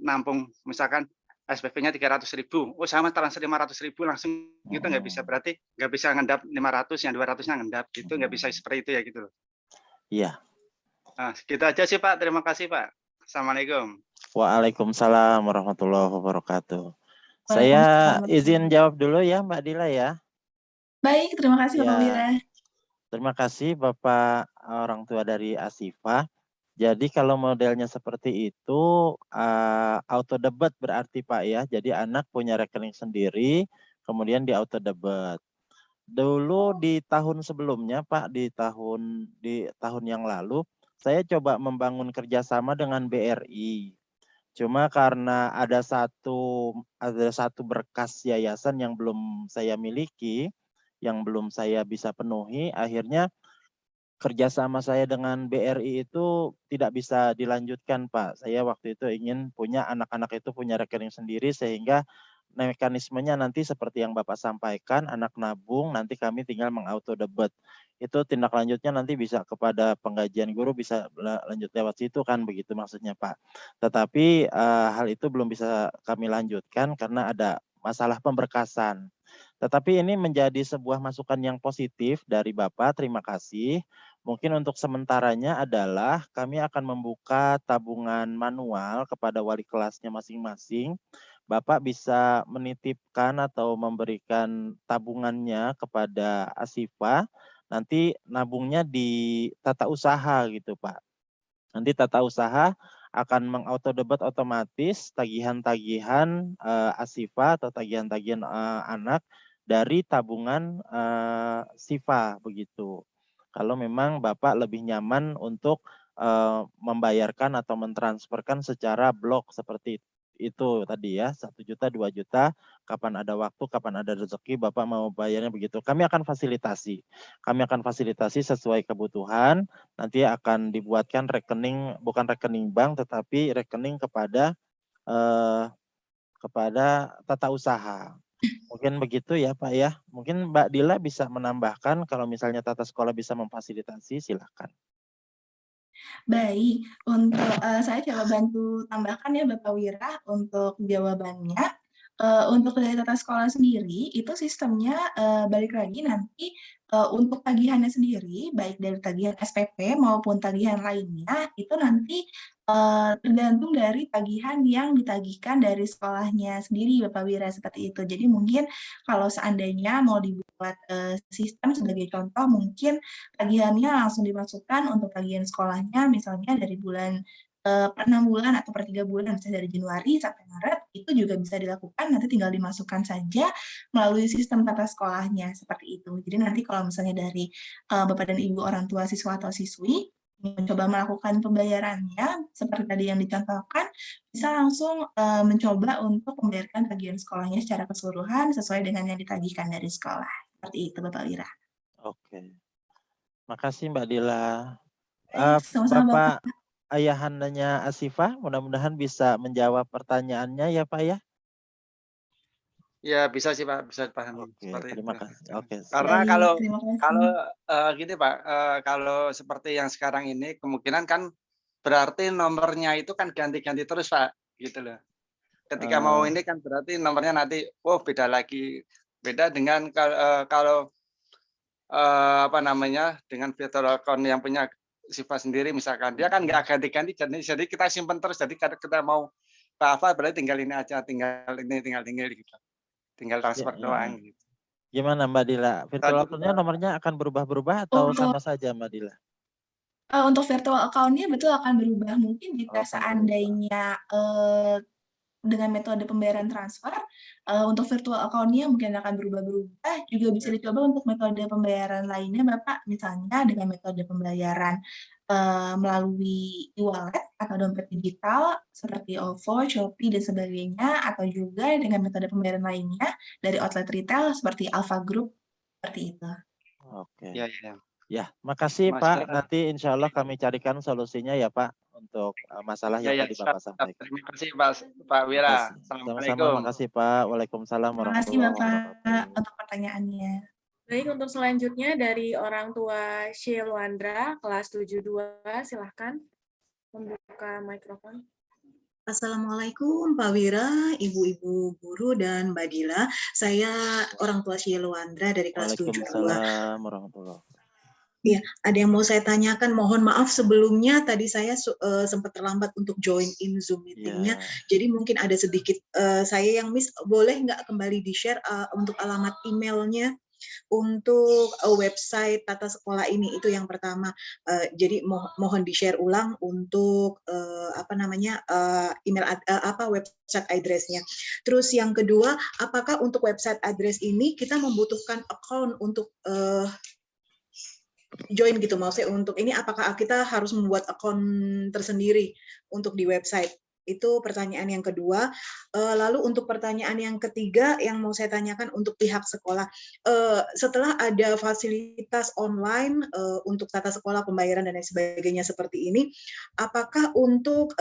nampung misalkan SPP-nya 300.000. Oh sama transfer 500.000 langsung kita nggak bisa, berarti nggak bisa ngendap 500, yang 200-nya ngendap gitu, nggak bisa seperti itu ya gitu loh. Iya. Nah, gitu aja sih Pak. Terima kasih Pak. Assalamualaikum. Waalaikumsalam warahmatullahi wabarakatuh. Saya izin jawab dulu ya Mbak Dila ya. Baik, terima kasih Bapak Wira. Terima kasih Bapak orang tua dari Ashifa. Jadi kalau modelnya seperti itu auto debit berarti Pak ya. Jadi anak punya rekening sendiri, kemudian di auto debit. Dulu di tahun sebelumnya Pak, di tahun yang lalu saya coba membangun kerjasama dengan BRI. Cuma karena ada satu berkas yayasan yang belum saya miliki, yang belum saya bisa penuhi, akhirnya kerjasama saya dengan BRI itu tidak bisa dilanjutkan, Pak. Saya waktu itu ingin punya anak-anak itu punya rekening sendiri sehingga mekanismenya nanti seperti yang Bapak sampaikan, anak nabung, nanti kami tinggal mengauto debit. Itu tindak lanjutnya nanti bisa kepada penggajian guru, bisa lanjut lewat situ kan, begitu maksudnya Pak. Tetapi hal itu belum bisa kami lanjutkan karena ada masalah pemberkasan. Tetapi ini menjadi sebuah masukan yang positif dari Bapak, terima kasih. Mungkin untuk sementaranya adalah kami akan membuka tabungan manual kepada wali kelasnya masing-masing. Bapak bisa menitipkan atau memberikan tabungannya kepada Asifa, nanti nabungnya di tata usaha gitu Pak. Nanti tata usaha akan mengautodebit otomatis tagihan-tagihan Asifa atau tagihan-tagihan anak dari tabungan Sifa begitu. Kalau memang Bapak lebih nyaman untuk membayarkan atau mentransferkan secara blok seperti itu tadi ya, 1 juta, 2 juta, kapan ada waktu, kapan ada rezeki, Bapak mau bayarnya begitu. Kami akan fasilitasi. Kami akan fasilitasi sesuai kebutuhan, nanti akan dibuatkan rekening, bukan rekening bank, tetapi rekening kepada tata usaha. Mungkin begitu ya Pak ya. Mungkin Mbak Dila bisa menambahkan kalau misalnya tata sekolah bisa memfasilitasi, silakan. Baik, untuk saya coba bantu tambahkan ya Bapak Wira untuk jawabannya. Untuk dari tata sekolah sendiri, itu sistemnya balik lagi nanti untuk tagihannya sendiri, baik dari tagihan SPP maupun tagihan lainnya, itu nanti tergantung dari tagihan yang ditagihkan dari sekolahnya sendiri, Bapak Wira, seperti itu. Jadi mungkin kalau seandainya mau dibuat sistem sebagai contoh, mungkin tagihannya langsung dimasukkan untuk tagihan sekolahnya, misalnya dari bulan per 6 bulan atau per 3 bulan, misalnya dari Januari sampai Maret, itu juga bisa dilakukan, nanti tinggal dimasukkan saja melalui sistem tata sekolahnya, seperti itu. Jadi nanti kalau misalnya dari Bapak dan Ibu orang tua siswa atau siswi, mencoba melakukan pembayarannya, seperti tadi yang dicontohkan, bisa langsung mencoba untuk membayarkan tagihan sekolahnya secara keseluruhan, sesuai dengan yang ditagihkan dari sekolah. Seperti itu, Bapak Wira. Oke. Makasih Mbak Dila. Sama-sama Bapak Bapak. ayahandanya Asifa, mudah-mudahan bisa menjawab pertanyaannya ya Pak ya. Ya bisa sih Pak, bisa dipahami Oke, seperti terima itu. kasih. Oke, Karena Baik, kalau terima kasih. gini Pak, kalau seperti yang sekarang ini kemungkinan kan berarti nomornya itu kan ganti-ganti terus Pak, gitu loh. Ketika mau ini kan berarti nomornya nanti, oh beda lagi, beda dengan kalau apa namanya, dengan virtual account yang punya Siva sendiri misalkan, dia kan nggak ganti-ganti, jadi kita simpan terus, jadi kalau kita mau apa berarti tinggal ini aja, tinggal ini gitu, tinggal transfer doang gitu. Gimana Mbak Dila? Virtual Tadi account-nya nomornya akan berubah-berubah atau sama saja Mbak Dila? Untuk virtual account-nya betul akan berubah. Mungkin jika akan seandainya dengan metode pembayaran transfer, untuk virtual account-nya mungkin akan berubah-berubah, juga bisa dicoba untuk metode pembayaran lainnya, Bapak. Misalnya dengan metode pembayaran melalui e-wallet atau dompet digital seperti OVO, Shopee, dan sebagainya, atau juga dengan metode pembayaran lainnya dari outlet retail seperti Alfa Group, seperti itu. Oke. ya, ya. Ya, makasih Pak. Nanti insya Allah kami carikan solusinya ya Pak untuk masalah yang tadi Bapak sampaikan. Terima kasih Pak Wira. Sama-sama, Assalamualaikum. makasih Pak. Waalaikumsalam Terima kasih warahmatullahi Bapak wabarakatuh. untuk pertanyaannya. Baik, untuk selanjutnya dari orang tua Syiluandra, kelas 72, silahkan membuka mikrofon. Assalamualaikum Pak Wira, Ibu-Ibu Guru, dan Mbak Dila. Saya orang tua Syiluandra dari kelas 72. Waalaikumsalam warahmatullahi wabarakatuh. Iya, ada yang mau saya tanyakan. Mohon maaf sebelumnya tadi saya sempat terlambat untuk join in Zoom meeting-nya. Jadi mungkin ada sedikit saya yang miss. Boleh nggak kembali di-share untuk alamat emailnya untuk website tata sekolah ini? Itu yang pertama. Jadi mohon di-share ulang untuk email website address-nya. Terus yang kedua, apakah untuk website address ini kita membutuhkan account untuk join gitu, maksudnya untuk ini apakah kita harus membuat akun tersendiri untuk di website Itu pertanyaan yang kedua. Lalu untuk pertanyaan yang ketiga yang mau saya tanyakan untuk pihak sekolah. Setelah ada fasilitas online untuk tata sekolah, pembayaran, dan lain sebagainya seperti ini, apakah untuk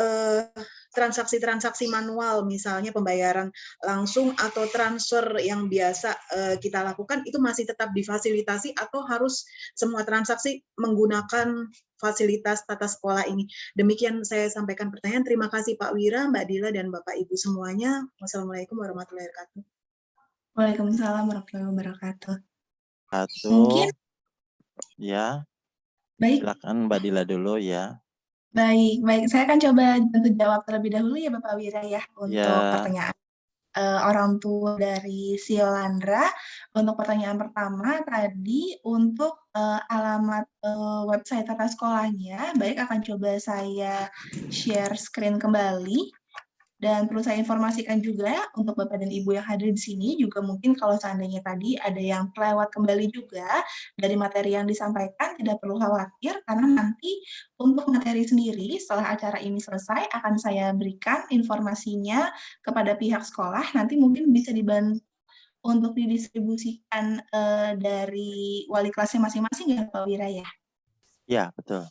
transaksi-transaksi manual, misalnya pembayaran langsung atau transfer yang biasa kita lakukan, itu masih tetap difasilitasi atau harus semua transaksi menggunakan fasilitas tata sekolah ini? Demikian saya sampaikan pertanyaan. Terima kasih Pak Wira, Mbak Dila, dan Bapak Ibu semuanya. Wassalamualaikum warahmatullahi wabarakatuh. Waalaikumsalam warahmatullahi wabarakatuh. Satu. Mungkin Ya, baik. silakan Mbak Dila dulu ya. Baik. Saya akan coba bantu jawab terlebih dahulu ya Bapak Wira ya untuk pertanyaan orang tua dari Siolandra. Untuk pertanyaan pertama tadi untuk alamat website tata sekolahnya, baik akan coba saya share screen kembali. Dan perlu saya informasikan juga untuk Bapak dan Ibu yang hadir di sini juga mungkin kalau seandainya tadi ada yang kelewat kembali juga dari materi yang disampaikan, tidak perlu khawatir karena nanti untuk materi sendiri setelah acara ini selesai akan saya berikan informasinya kepada pihak sekolah, nanti mungkin bisa dibantu untuk didistribusikan dari wali kelasnya masing-masing ya Pak Wira ya? Ya, betul.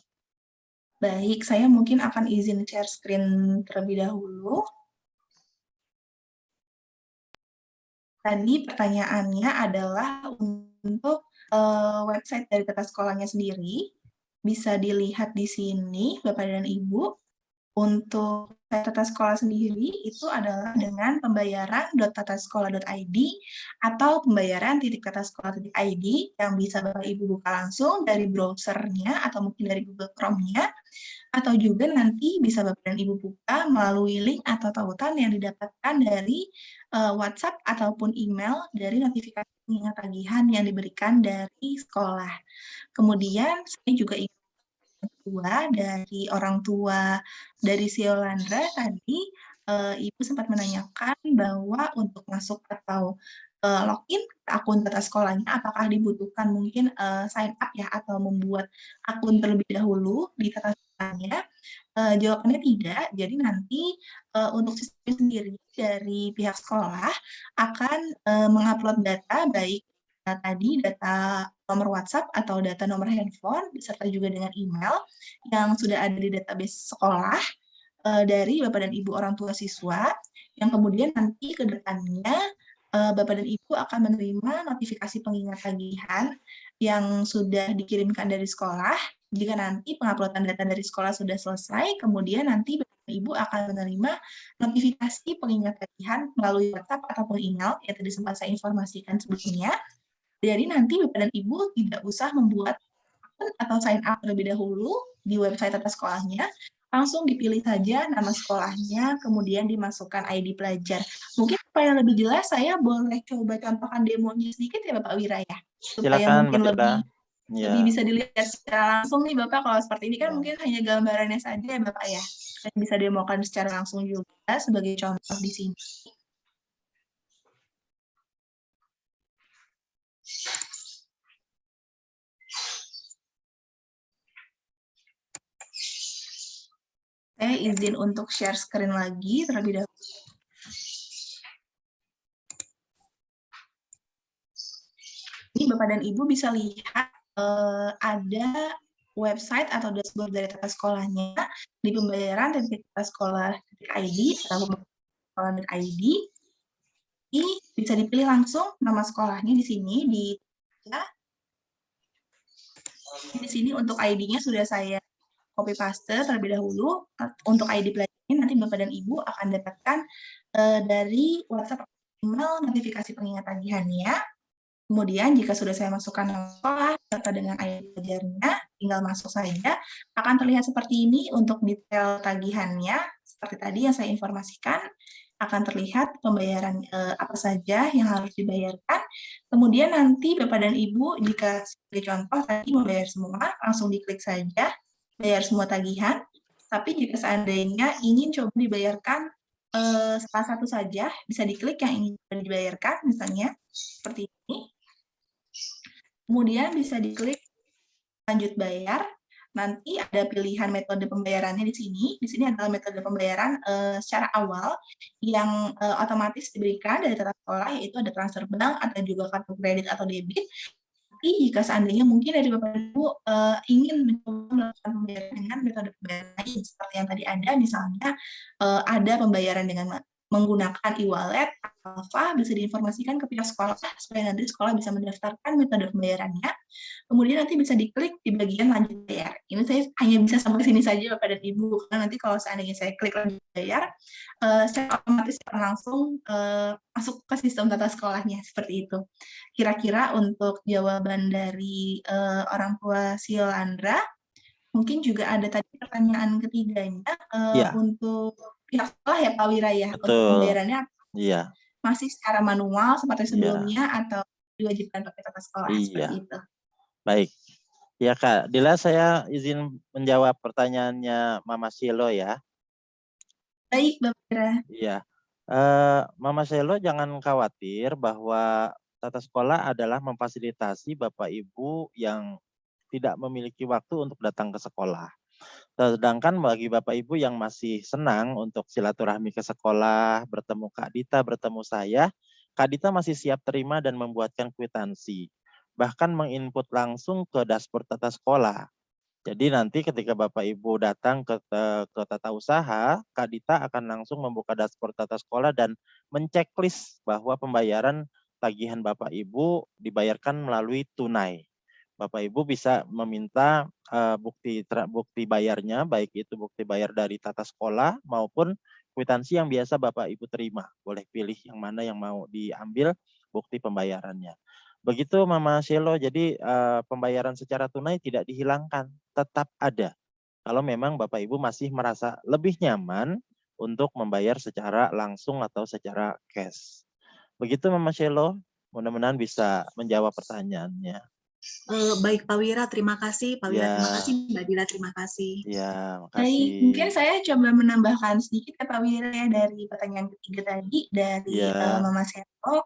Baik, saya mungkin akan izin share screen terlebih dahulu. Tadi pertanyaannya adalah untuk website dari tata sekolahnya sendiri. Bisa dilihat di sini, Bapak dan Ibu. Untuk tata sekolah sendiri itu adalah dengan pembayaran.tatasekolah.id atau pembayaran.tatasekolah.id yang bisa Bapak Ibu buka langsung dari browsernya atau mungkin dari Google Chrome-nya, atau juga nanti bisa Bapak dan Ibu buka melalui link atau tautan yang didapatkan dari WhatsApp ataupun email dari notifikasi pengingat tagihan yang diberikan dari sekolah. Kemudian saya juga ingin dari orang tua dari Siolandra tadi, Ibu sempat menanyakan bahwa untuk masuk atau login akun tata sekolahnya apakah dibutuhkan mungkin sign up ya atau membuat akun terlebih dahulu di tata sekolahnya. Jawabannya tidak. Jadi nanti untuk sistem sendiri dari pihak sekolah akan mengupload data baik tadi data nomor WhatsApp atau data nomor handphone beserta juga dengan email yang sudah ada di database sekolah dari Bapak dan Ibu orang tua siswa yang kemudian nanti ke depannya Bapak dan Ibu akan menerima notifikasi pengingat tagihan yang sudah dikirimkan dari sekolah. Jika nanti penguploadan data dari sekolah sudah selesai, kemudian nanti Bapak dan Ibu akan menerima notifikasi pengingat tagihan melalui WhatsApp ataupun email yang tadi sempat saya informasikan sebelumnya. Jadi nanti Bapak dan Ibu tidak usah membuat akun atau sign up terlebih dahulu di website tata sekolahnya, langsung dipilih saja nama sekolahnya, kemudian dimasukkan ID pelajar. Mungkin supaya lebih jelas, saya boleh coba contohkan demonya sedikit ya Bapak Wira ya? Supaya silakan, mungkin lebih bisa dilihat secara langsung nih Bapak, kalau seperti ini kan mungkin hanya gambarannya saja ya Bapak ya. Saya bisa demokan secara langsung juga sebagai contoh di sini. Saya izin untuk share screen lagi terlebih dahulu. Ini Bapak dan Ibu bisa lihat ada website atau dashboard dari tata sekolahnya di pembayaran tatasekolah.id atau sekolah.id. Ini bisa dipilih langsung nama sekolahnya di sini di sini untuk ID-nya sudah saya copy paste terlebih dahulu. Untuk ID pelajarnya nanti Bapak dan Ibu akan dapatkan dari WhatsApp email notifikasi pengingat tagihannya. Kemudian jika sudah saya masukkan nama sekolah serta dengan ID pelajarnya, tinggal masuk saja. Akan terlihat seperti ini untuk detail tagihannya. Seperti tadi yang saya informasikan, akan terlihat pembayaran apa saja yang harus dibayarkan. Kemudian nanti Bapak dan Ibu jika sebagai contoh tadi membayar semua, langsung diklik saja, bayar semua tagihan. Tapi jika seandainya ingin coba dibayarkan salah satu saja, bisa diklik yang ingin dibayarkan, misalnya seperti ini. Kemudian bisa diklik lanjut bayar, nanti ada pilihan metode pembayarannya di sini. Di sini adalah metode pembayaran secara awal yang otomatis diberikan dari tata sekolah, yaitu ada transfer bank, ada juga kartu kredit atau debit. Tapi jika seandainya mungkin dari Bapak Ibu ingin mencoba melakukan pembayaran dengan metode pembayaran lain, seperti yang tadi ada, misalnya ada pembayaran dengan menggunakan e-wallet, Alfa, bisa diinformasikan ke pihak sekolah supaya nanti sekolah bisa mendaftarkan metode pembayarannya. Kemudian nanti bisa diklik di bagian lanjut bayar. Ini saya hanya bisa sampai sini saja Bapak dan Ibu, karena nanti kalau seandainya saya klik lanjut bayar, saya otomatis akan langsung masuk ke sistem tata sekolahnya, seperti itu. Kira-kira untuk jawaban dari orang tua si Yolandra, mungkin juga ada tadi pertanyaan ketiganya untuk pihak sekolah ya Pak Wira ya, untuk pembayarannya masih secara manual seperti sebelumnya atau diwajibkan pakai tata sekolah seperti itu. Baik. Ya Kak, Dila saya izin menjawab pertanyaannya Mama Silo ya. Baik Bapak Wira. Iya. Mama Silo jangan khawatir bahwa tata sekolah adalah memfasilitasi Bapak Ibu yang tidak memiliki waktu untuk datang ke sekolah. Sedangkan bagi Bapak Ibu yang masih senang untuk silaturahmi ke sekolah, bertemu Kak Dita, bertemu saya, Kak Dita masih siap terima dan membuatkan kwitansi. Bahkan menginput langsung ke dashboard tata sekolah. Jadi nanti ketika Bapak Ibu datang ke tata usaha, Kak Dita akan langsung membuka dashboard tata sekolah dan menceklis bahwa pembayaran tagihan Bapak Ibu dibayarkan melalui tunai. Bapak Ibu bisa meminta bukti bayarnya, baik itu bukti bayar dari tata sekolah maupun kwitansi yang biasa Bapak Ibu terima. Boleh pilih yang mana yang mau diambil bukti pembayarannya. Begitu Mama Selo, jadi pembayaran secara tunai tidak dihilangkan, tetap ada. Kalau memang Bapak Ibu masih merasa lebih nyaman untuk membayar secara langsung atau secara cash. Begitu Mama Selo, mudah-mudahan bisa menjawab pertanyaannya. Baik Pak Wira, terima kasih. Pak Wira, terima kasih. Mbak Dila, terima kasih. Ya, makasih. Baik, mungkin saya coba menambahkan sedikit ya Pak Wira ya dari pertanyaan ketiga tadi dari Mama Seto.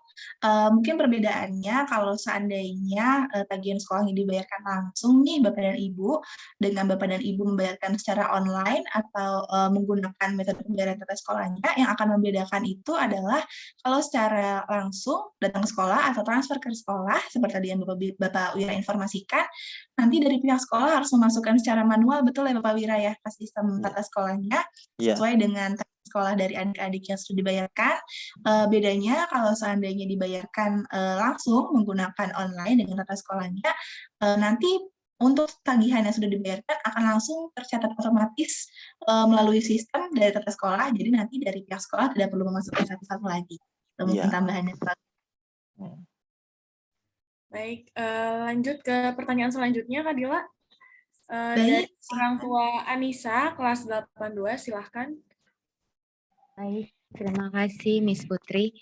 Mungkin perbedaannya kalau seandainya tagihan sekolahnya dibayarkan langsung nih Bapak dan Ibu, dengan Bapak dan Ibu membayarkan secara online atau menggunakan metode pembayaran tata sekolahnya, yang akan membedakan itu adalah kalau secara langsung datang ke sekolah atau transfer ke sekolah, seperti tadi yang Bapak Wira informasikan, nanti dari pihak sekolah harus memasukkan secara manual, betul ya Bapak Wira ya, ke sistem tata sekolahnya, sesuai dengan tata sekolah dari adik-adik yang sudah dibayarkan. Bedanya kalau seandainya dibayarkan langsung menggunakan online dengan tata sekolahnya, nanti untuk tagihan yang sudah dibayarkan akan langsung tercatat otomatis melalui sistem dari tata sekolah, jadi nanti dari pihak sekolah tidak perlu memasukkan satu-satu lagi. Itu mungkin tambahannya Pak. Baik, lanjut ke pertanyaan selanjutnya Kak Dila. Dari orang tua Anissa, kelas 82, silahkan. Baik, terima kasih Miss Putri.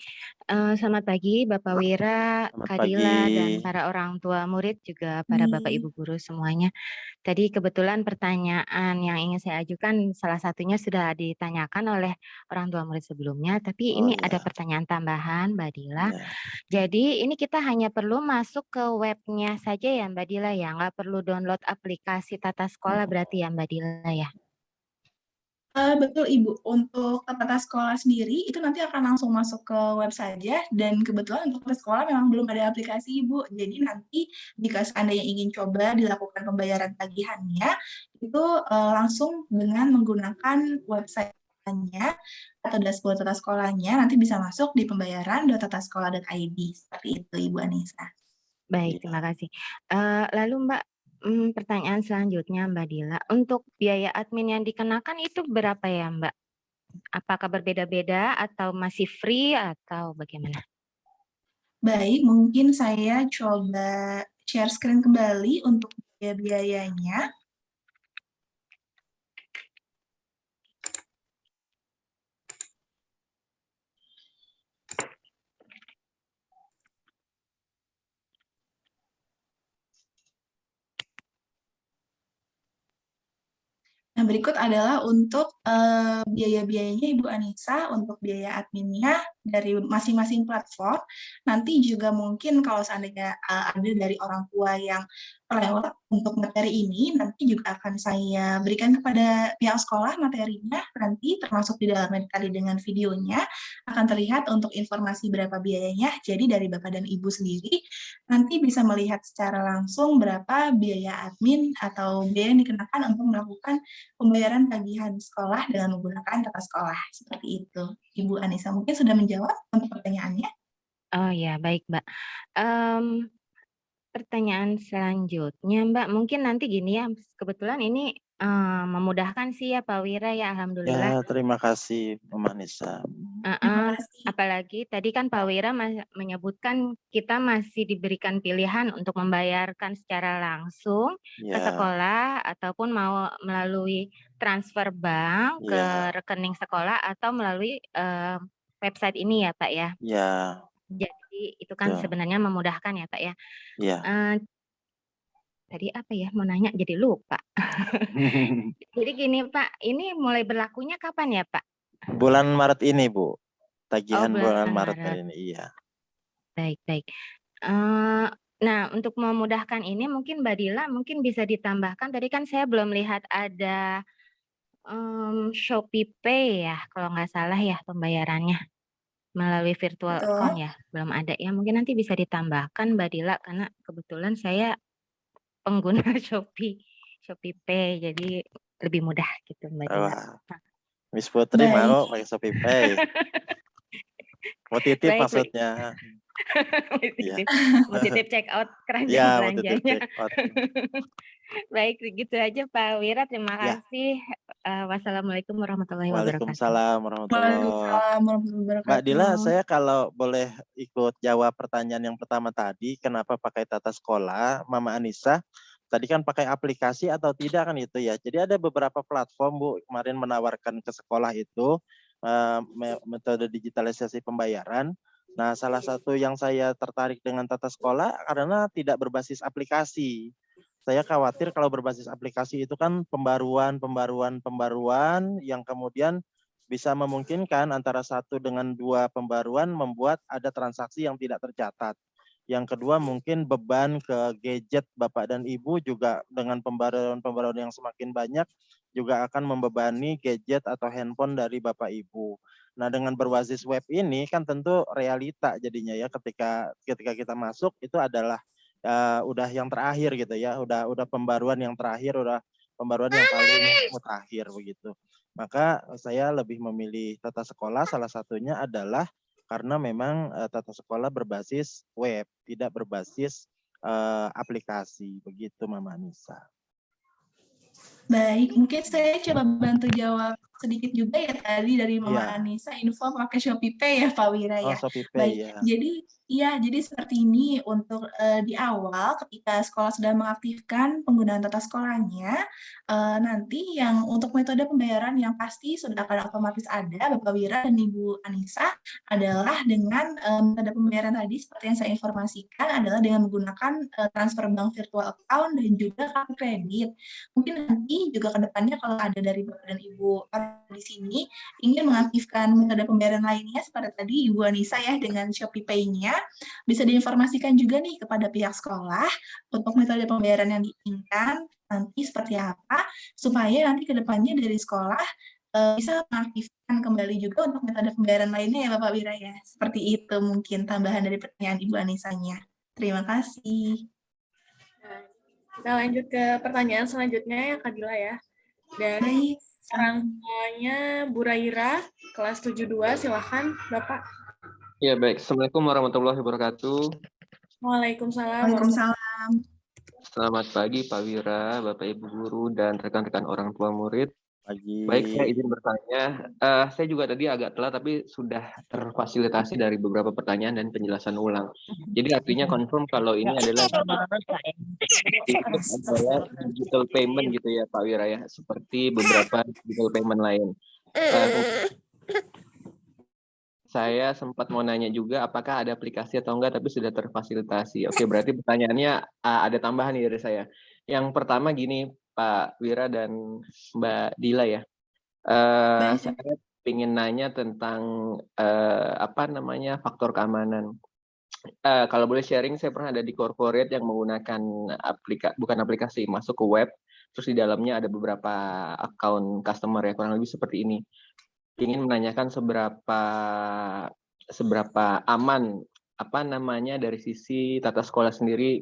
Selamat pagi Bapak Wira, Kak Dila, dan para orang tua murid, juga para Bapak Ibu guru semuanya. Tadi kebetulan pertanyaan yang ingin saya ajukan salah satunya sudah ditanyakan oleh orang tua murid sebelumnya, tapi ini ada pertanyaan tambahan Mbak Dila. Jadi ini kita hanya perlu masuk ke webnya saja ya Mbak Dila ya, nggak perlu download aplikasi tata sekolah berarti ya Mbak Dila ya? Betul Ibu, untuk tata sekolah sendiri itu nanti akan langsung masuk ke web saja, dan kebetulan untuk tata sekolah memang belum ada aplikasi Ibu. Jadi nanti jika seandainya ingin coba dilakukan pembayaran tagihannya, itu langsung dengan menggunakan website-nya atau dashboard tata sekolahnya, nanti bisa masuk di pembayaran.tatasekolah.id. Seperti itu Ibu Anissa. Baik, terima kasih. Lalu Mbak, pertanyaan selanjutnya Mbak Dila, untuk biaya admin yang dikenakan itu berapa ya Mbak? Apakah berbeda-beda atau masih free atau bagaimana? Baik, mungkin saya coba share screen kembali untuk biaya-biayanya. Nah, berikut adalah untuk biaya-biayanya Ibu Anissa. Untuk biaya adminnya dari masing-masing platform. Nanti juga mungkin kalau seandainya ada dari orang tua yang terlewat untuk materi ini, nanti juga akan saya berikan kepada pihak sekolah materinya, nanti termasuk di dalamnya tadi dengan videonya, akan terlihat untuk informasi berapa biayanya. Jadi dari Bapak dan Ibu sendiri, nanti bisa melihat secara langsung berapa biaya admin atau biaya yang dikenakan untuk melakukan pembayaran tagihan sekolah dengan menggunakan tata sekolah. Seperti itu. Ibu Anissa mungkin sudah menjawab untuk pertanyaannya? Oh ya, baik Mbak. Pertanyaan selanjutnya Mbak, mungkin nanti gini ya, kebetulan ini memudahkan sih ya Pak Wira ya, alhamdulillah. Ya, terima kasih Mama Anissa. Terima kasih. Apalagi tadi kan Pak Wira menyebutkan kita masih diberikan pilihan untuk membayarkan secara langsung ke Ya, sekolah ataupun mau melalui transfer bank ke ya, rekening sekolah atau melalui website ini ya Pak ya. ya, Jadi itu kan betul. sebenarnya memudahkan ya Pak ya. Ya. Tadi apa ya mau nanya jadi lupa. Jadi gini Pak, ini mulai berlakunya kapan ya Pak? Bulan Maret ini, Bu. Tagihan bulan bulan Maret Maret. ini, iya. Baik. Nah, untuk memudahkan ini mungkin Mbak Dila mungkin bisa ditambahkan. Tadi kan saya belum lihat ada Shopee Pay ya, kalau nggak salah ya pembayarannya melalui virtual Betul. account ya, belum ada ya. Mungkin nanti bisa ditambahkan Mbak Dila karena kebetulan saya pengguna Shopee Pay, jadi lebih mudah gitu Mbak Dila. Wah, Miss Putri Baik. mau pakai Shopee Pay. Mau titip Baik, maksudnya. Mau titip check out keranjang Ya, mau titip belanjanya. check out. Baik, gitu aja Pak Wira. Terima Ya. kasih. Wassalamualaikum warahmatullahi wabarakatuh. Waalaikumsalam warahmatullahi Waalaikumsalam warahmatullahi wabarakatuh. Mbak Dila, saya kalau boleh ikut jawab pertanyaan yang pertama tadi, kenapa pakai tata sekolah, Mama Anissa, tadi kan pakai aplikasi atau tidak kan itu ya. Jadi ada beberapa platform, Bu, kemarin menawarkan ke sekolah itu metode digitalisasi pembayaran. Nah, salah satu yang saya tertarik dengan tata sekolah karena tidak berbasis aplikasi. Saya khawatir kalau berbasis aplikasi itu kan pembaruan yang kemudian bisa memungkinkan antara satu dengan dua pembaruan membuat ada transaksi yang tidak tercatat. Yang kedua mungkin beban ke gadget Bapak dan Ibu juga dengan pembaruan yang semakin banyak juga akan membebani gadget atau handphone dari Bapak Ibu. Nah, dengan berbasis web ini kan tentu realita jadinya ya ketika kita masuk itu adalah udah yang terakhir gitu ya, udah pembaruan yang terakhir, udah pembaruan yang paling mutakhir begitu. Maka saya lebih memilih tata sekolah salah satunya adalah karena memang tata sekolah berbasis web, tidak berbasis aplikasi begitu Mama Anissa. Baik, mungkin saya coba bantu jawab sedikit juga ya tadi dari Mama Anissa info pakai Shopee Pay ya Pak Wira ya. Shopee Baik, Pay ya. jadi seperti ini untuk di awal ketika sekolah sudah mengaktifkan penggunaan tata sekolahnya, nanti yang untuk metode pembayaran yang pasti sudah akan otomatis ada Bapak Wira dan Ibu Anissa adalah dengan metode pembayaran tadi seperti yang saya informasikan adalah dengan menggunakan transfer bank virtual account dan juga kartu kredit. Mungkin nanti juga ke depannya kalau ada dari Bapak dan Ibu di sini ingin mengaktifkan metode pembayaran lainnya seperti tadi Ibu Anissa ya dengan Shopee Pay-nya, bisa diinformasikan juga nih kepada pihak sekolah untuk metode pembayaran yang diinginkan nanti seperti apa, supaya nanti ke depannya dari sekolah bisa mengaktifkan kembali juga untuk metode pembayaran lainnya ya Bapak Wira ya. Seperti itu mungkin tambahan dari pertanyaan Ibu Anissanya. Terima kasih. Kita lanjut ke pertanyaan selanjutnya ya Kak Dila ya. Dari orang tuanya Bu Raira, kelas 72, silahkan Bapak. Ya baik, Assalamualaikum warahmatullahi wabarakatuh. Waalaikumsalam. Waalaikumsalam. Selamat pagi Pak Wira, Bapak Ibu Guru, dan rekan-rekan orang tua murid. Pagi. Baik, saya izin bertanya. Saya juga tadi agak telat, tapi sudah terfasilitasi dari beberapa pertanyaan dan penjelasan ulang. Jadi artinya confirm kalau ini adalah digital payment gitu ya Pak Wira ya, seperti beberapa digital payment lain. Saya sempat mau nanya juga apakah ada aplikasi atau enggak, tapi sudah terfasilitasi. Oke, berarti pertanyaannya ada tambahan nih dari saya. Yang pertama gini, Pak Wira dan Mbak Dila ya. Saya pengen nanya tentang faktor keamanan. Kalau boleh sharing, saya pernah ada di corporate yang menggunakan bukan aplikasi, masuk ke web, terus di dalamnya ada beberapa account customer ya, kurang lebih seperti ini. Ingin menanyakan seberapa aman dari sisi tata sekolah sendiri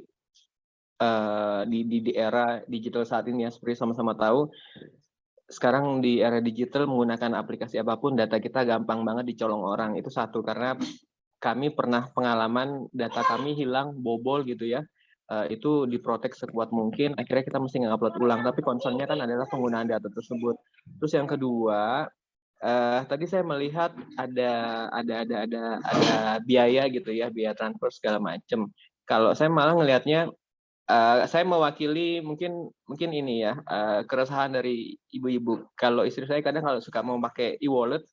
di era digital saat ini ya. Seperti sama-sama tahu, sekarang di era digital menggunakan aplikasi apapun, data kita gampang banget dicolong orang. Itu satu, karena kami pernah pengalaman data kami hilang, bobol gitu ya. Itu diprotek sekuat mungkin, akhirnya kita mesti nge-upload ulang, tapi concernnya kan adalah penggunaan data tersebut. Terus yang kedua, tadi saya melihat ada biaya gitu ya, biaya transfer segala macam. Kalau saya malah ngelihatnya, saya mewakili mungkin ini ya, keresahan dari ibu-ibu. Kalau istri saya kadang kalau suka mau pakai e-wallet,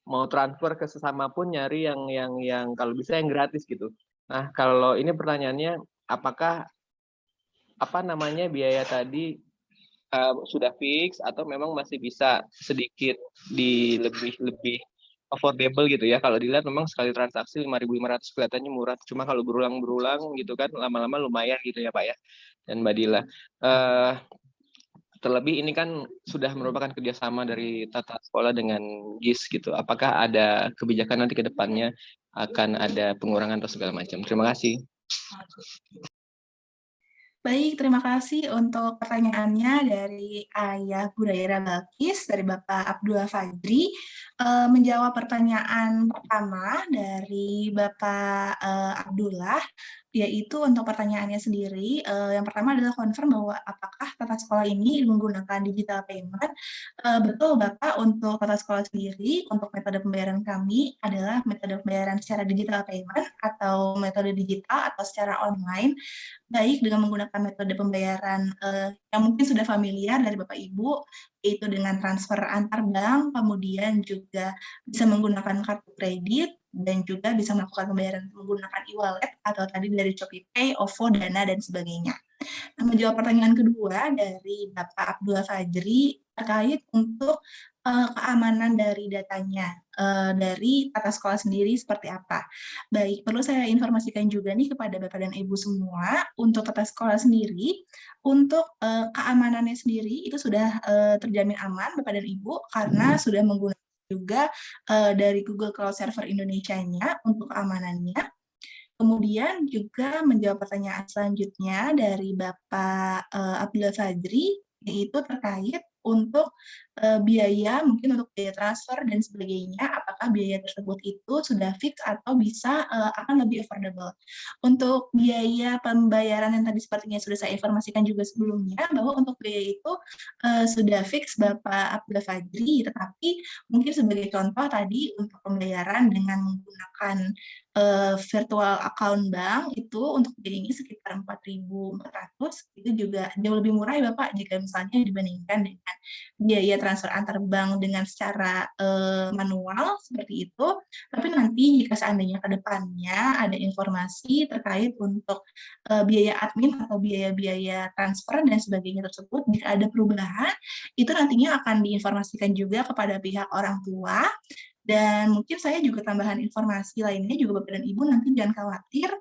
mau transfer ke sesama pun nyari yang kalau bisa yang gratis gitu. Nah, kalau ini pertanyaannya, apakah biaya tadi sudah fix atau memang masih bisa sedikit lebih affordable gitu ya. Kalau dilihat memang sekali transaksi 5.500 kelihatannya murah, cuma kalau berulang-berulang gitu kan lama-lama lumayan gitu ya Pak ya dan Mbak Dila. Terlebih ini kan sudah merupakan kerjasama dari tata sekolah dengan GIS gitu. Apakah ada kebijakan nanti ke depannya akan ada pengurangan atau segala macam? Terima kasih. Baik, terima kasih untuk pertanyaannya dari Ayah Buraira Balkis, dari Bapak Abdullah Fajri. Menjawab pertanyaan pertama dari Bapak Abdullah, yaitu untuk pertanyaannya sendiri, yang pertama adalah confirm bahwa apakah tata sekolah ini menggunakan digital payment. Betul Bapak, untuk tata sekolah sendiri, untuk metode pembayaran kami adalah metode pembayaran secara digital payment atau metode digital atau secara online, baik dengan menggunakan metode pembayaran yang mungkin sudah familiar dari Bapak Ibu, yaitu dengan transfer antar bank, kemudian juga bisa menggunakan kartu kredit, dan juga bisa melakukan pembayaran menggunakan e-wallet atau tadi dari ShopeePay, OVO, Dana, dan sebagainya. Nah, menjawab pertanyaan kedua dari Bapak Abdullah Fajri terkait untuk keamanan dari datanya, dari tata sekolah sendiri seperti apa. Baik, perlu saya informasikan juga nih kepada Bapak dan Ibu semua, untuk tata sekolah sendiri, untuk keamanannya sendiri itu sudah terjamin aman Bapak dan Ibu, karena sudah menggunakan juga dari Google Cloud Server Indonesia-nya untuk keamanannya. Kemudian juga menjawab pertanyaan selanjutnya dari Bapak Abdullah Fajri, yaitu terkait untuk biaya, mungkin untuk biaya transfer dan sebagainya, apakah biaya tersebut itu sudah fix atau bisa akan lebih affordable. Untuk biaya pembayaran yang tadi sepertinya sudah saya informasikan juga sebelumnya, bahwa untuk biaya itu sudah fix Bapak Abdullah Fajri, tetapi mungkin sebagai contoh tadi untuk pembayaran dengan menggunakan virtual account bank itu untuk biayanya sekitar 4.400, itu juga jauh lebih murah ya Bapak jika misalnya dibandingkan dengan biaya transfer antar bank dengan secara manual seperti itu. Tapi nanti jika seandainya ke depannya ada informasi terkait untuk biaya admin atau biaya-biaya transfer dan sebagainya tersebut, jika ada perubahan, itu nantinya akan diinformasikan juga kepada pihak orang tua. Dan mungkin saya juga tambahan informasi lainnya juga Bapak dan Ibu, nanti jangan khawatir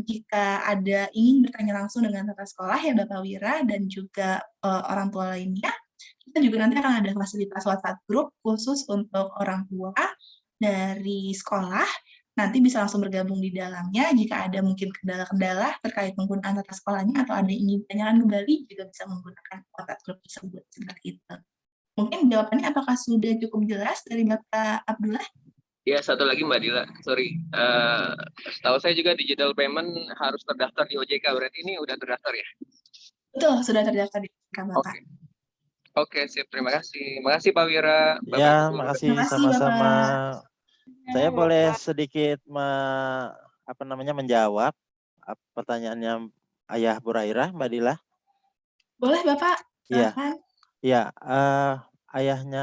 jika ada ingin bertanya langsung dengan tata sekolah ya Bapak Wira dan juga orang tua lainnya, kita juga nanti akan ada fasilitas WhatsApp group khusus untuk orang tua dari sekolah, nanti bisa langsung bergabung di dalamnya. Jika ada mungkin kendala-kendala terkait penggunaan tata sekolahnya atau ada yang ingin ditanyakan kembali, juga bisa menggunakan WhatsApp group tersebut seperti itu. Mungkin jawabannya apakah sudah cukup jelas dari Bapak Abdullah? Ya, satu lagi Mbak Dila, sorry. Setahu saya juga digital payment harus terdaftar di OJK, berarti ini udah terdaftar ya? Betul, sudah terdaftar di OJK Bapak. Oke, sip. Terima kasih. Terima kasih Pak Wira. Ya, makasih sama-sama. Saya boleh sedikit menjawab pertanyaannya Ayah Buraira, Mbak Dila? Boleh Bapak, silakan. Iya,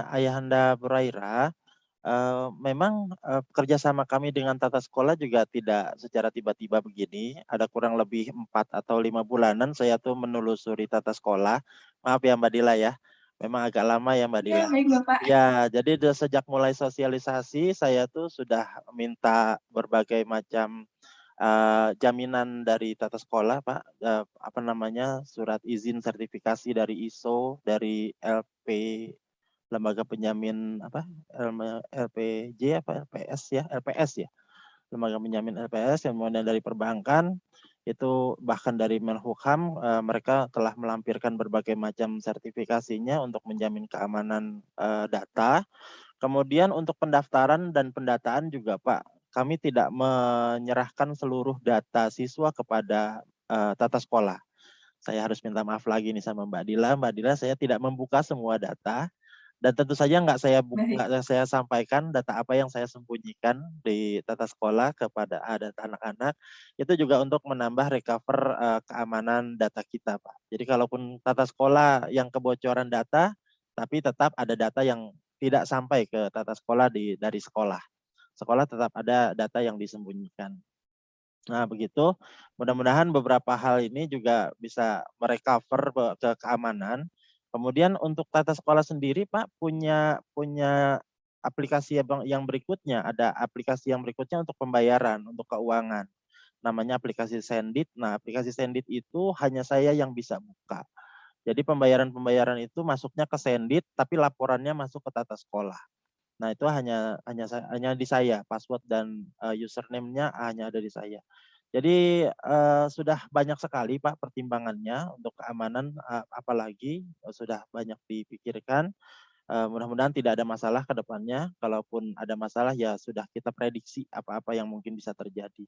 Ayahanda Buraira, memang kerjasama kami dengan tata sekolah juga tidak secara tiba-tiba begini. Ada kurang lebih 4 atau 5 bulanan saya tuh menelusuri tata sekolah. Maaf ya Mbak Dila ya. Memang agak lama ya Mbak Ya, Dila. baik Bapak. Ya, jadi sejak mulai sosialisasi saya tuh sudah minta berbagai macam jaminan dari tata sekolah Pak, apa namanya, surat izin sertifikasi dari ISO, dari lembaga penjamin apa, LPJ apa LPS ya, LPS ya, lembaga penjamin LPS, kemudian dari perbankan, itu bahkan dari Menhukam, mereka telah melampirkan berbagai macam sertifikasinya untuk menjamin keamanan data. Kemudian untuk pendaftaran dan pendataan juga Pak, kami tidak menyerahkan seluruh data siswa kepada tata sekolah. Saya harus minta maaf lagi nih sama Mbak Dila. Mbak Dila, saya tidak membuka semua data dan tentu saja nggak saya sampaikan data apa yang saya sembunyikan di tata sekolah kepada data anak-anak. Itu juga untuk menambah recover keamanan data kita Pak. Jadi kalaupun tata sekolah yang kebocoran data, tapi tetap ada data yang tidak sampai ke tata sekolah dari sekolah. Sekolah tetap ada data yang disembunyikan. Nah, begitu. Mudah-mudahan beberapa hal ini juga bisa merecover ke keamanan. Kemudian untuk tata sekolah sendiri, Pak, punya aplikasi yang berikutnya. Ada aplikasi yang berikutnya untuk pembayaran, untuk keuangan. Namanya aplikasi Sendit. Nah, aplikasi Sendit itu hanya saya yang bisa buka. Jadi pembayaran-pembayaran itu masuknya ke Sendit, tapi laporannya masuk ke tata sekolah. Nah, itu hanya di saya, password dan username-nya hanya ada di saya. Jadi sudah banyak sekali Pak pertimbangannya untuk keamanan, apalagi sudah banyak dipikirkan. Mudah-mudahan tidak ada masalah ke depannya. Kalaupun ada masalah ya sudah kita prediksi apa-apa yang mungkin bisa terjadi.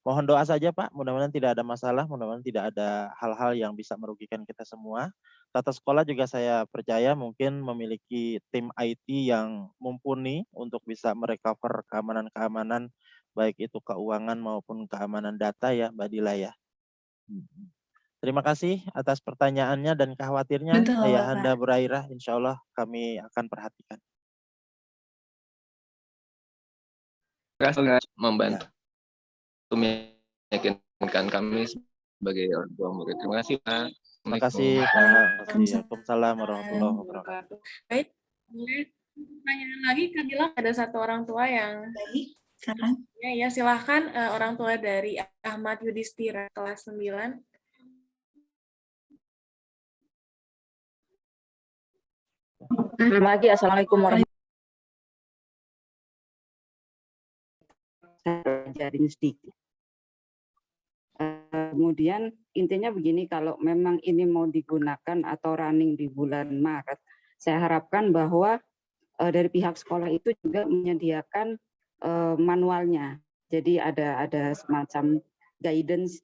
Mohon doa saja Pak, mudah-mudahan tidak ada masalah, mudah-mudahan tidak ada hal-hal yang bisa merugikan kita semua. Tata sekolah juga saya percaya mungkin memiliki tim IT yang mumpuni untuk bisa merecover keamanan-keamanan baik itu keuangan maupun keamanan data ya Mbak Dila ya. Terima kasih atas pertanyaannya dan khawatirnya Ayahanda Burairah, insya Allah kami akan perhatikan. Terima kasih membantu meyakinkan kami sebagai orang tua murid. Terima kasih Pak. Terima kasih Pak. Waalaikumsalam warahmatullahi wabarakatuh. Baik, boleh pertanyaan lagi Kak Gilang, ada satu orang tua yang silakan. Ya, silahkan orang tua dari Ahmad Yudhistira kelas 9. Selamat pagi, Assalamualaikum warahmatullahi wabarakatuh. Saya ajarin sedikit. Kemudian intinya begini, kalau memang ini mau digunakan atau running di bulan Maret, saya harapkan bahwa dari pihak sekolah itu juga menyediakan manualnya. Jadi ada semacam guidance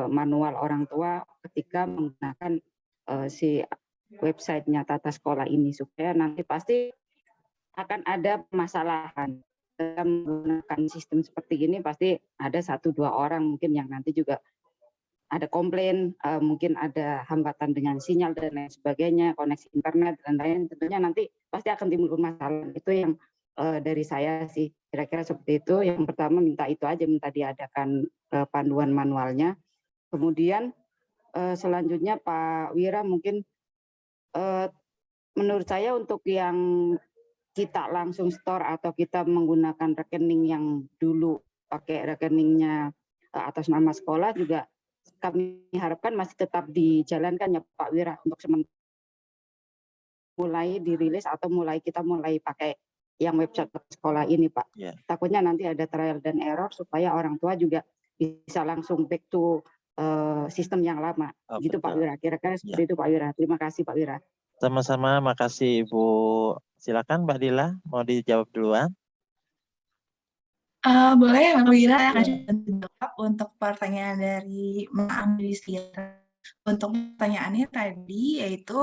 manual orang tua ketika menggunakan si websitenya tata sekolah ini, supaya nanti pasti akan ada permasalahan dalam menggunakan sistem seperti ini. Pasti ada 1-2 orang mungkin yang nanti juga ada komplain, mungkin ada hambatan dengan sinyal dan lain sebagainya, koneksi internet dan lain, tentunya nanti pasti akan timbul masalah. Itu yang dari saya sih, kira-kira seperti itu. Yang pertama minta itu aja, minta diadakan panduan manualnya. Kemudian selanjutnya Pak Wira, mungkin menurut saya untuk yang kita langsung store atau kita menggunakan rekening yang dulu pakai rekeningnya atas nama sekolah juga kami harapkan masih tetap dijalankan ya Pak Wira, untuk sementara mulai dirilis atau kita mulai pakai yang website sekolah ini Pak. Takutnya nanti ada trial dan error supaya orang tua juga bisa langsung back to sistem yang lama. Gitu Pak Wira, kira-kira seperti itu Pak Wira. Terima kasih Pak Wira. Sama-sama, makasih Ibu. Silakan Mbak Dila, mau dijawab duluan? Boleh Mbak Wira, akan jawab untuk pertanyaan dari Mbak Yudhistira. Untuk pertanyaannya tadi yaitu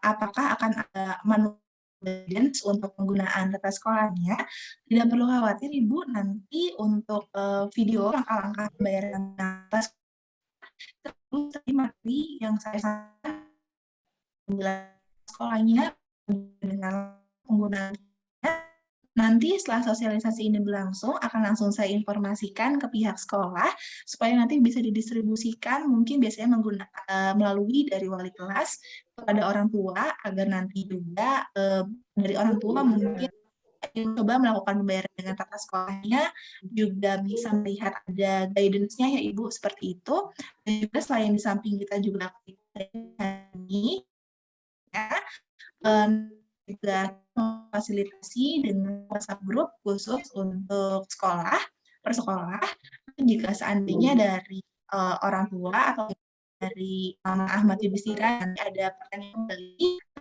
apakah akan ada manual guidance untuk penggunaan data sekolahnya? Tidak perlu khawatir Ibu, nanti untuk video langkah-langkah pembayaran atas terus tadi materi yang saya sampaikan sekolahnya dengan penggunaan. Nanti setelah sosialisasi ini berlangsung, akan langsung saya informasikan ke pihak sekolah supaya nanti bisa didistribusikan, mungkin biasanya melalui dari wali kelas kepada orang tua agar nanti juga dari orang tua mungkin coba melakukan pembayaran dengan tata sekolahnya, juga bisa melihat ada guidance-nya ya Ibu, seperti itu. Dan juga selain di samping kita juga ini ya, juga memfasilitasi dengan WhatsApp group khusus untuk sekolah, per sekolah. Jika seandainya dari orang tua atau dari Mama Ahmad Yudhistira nanti ada pertanyaan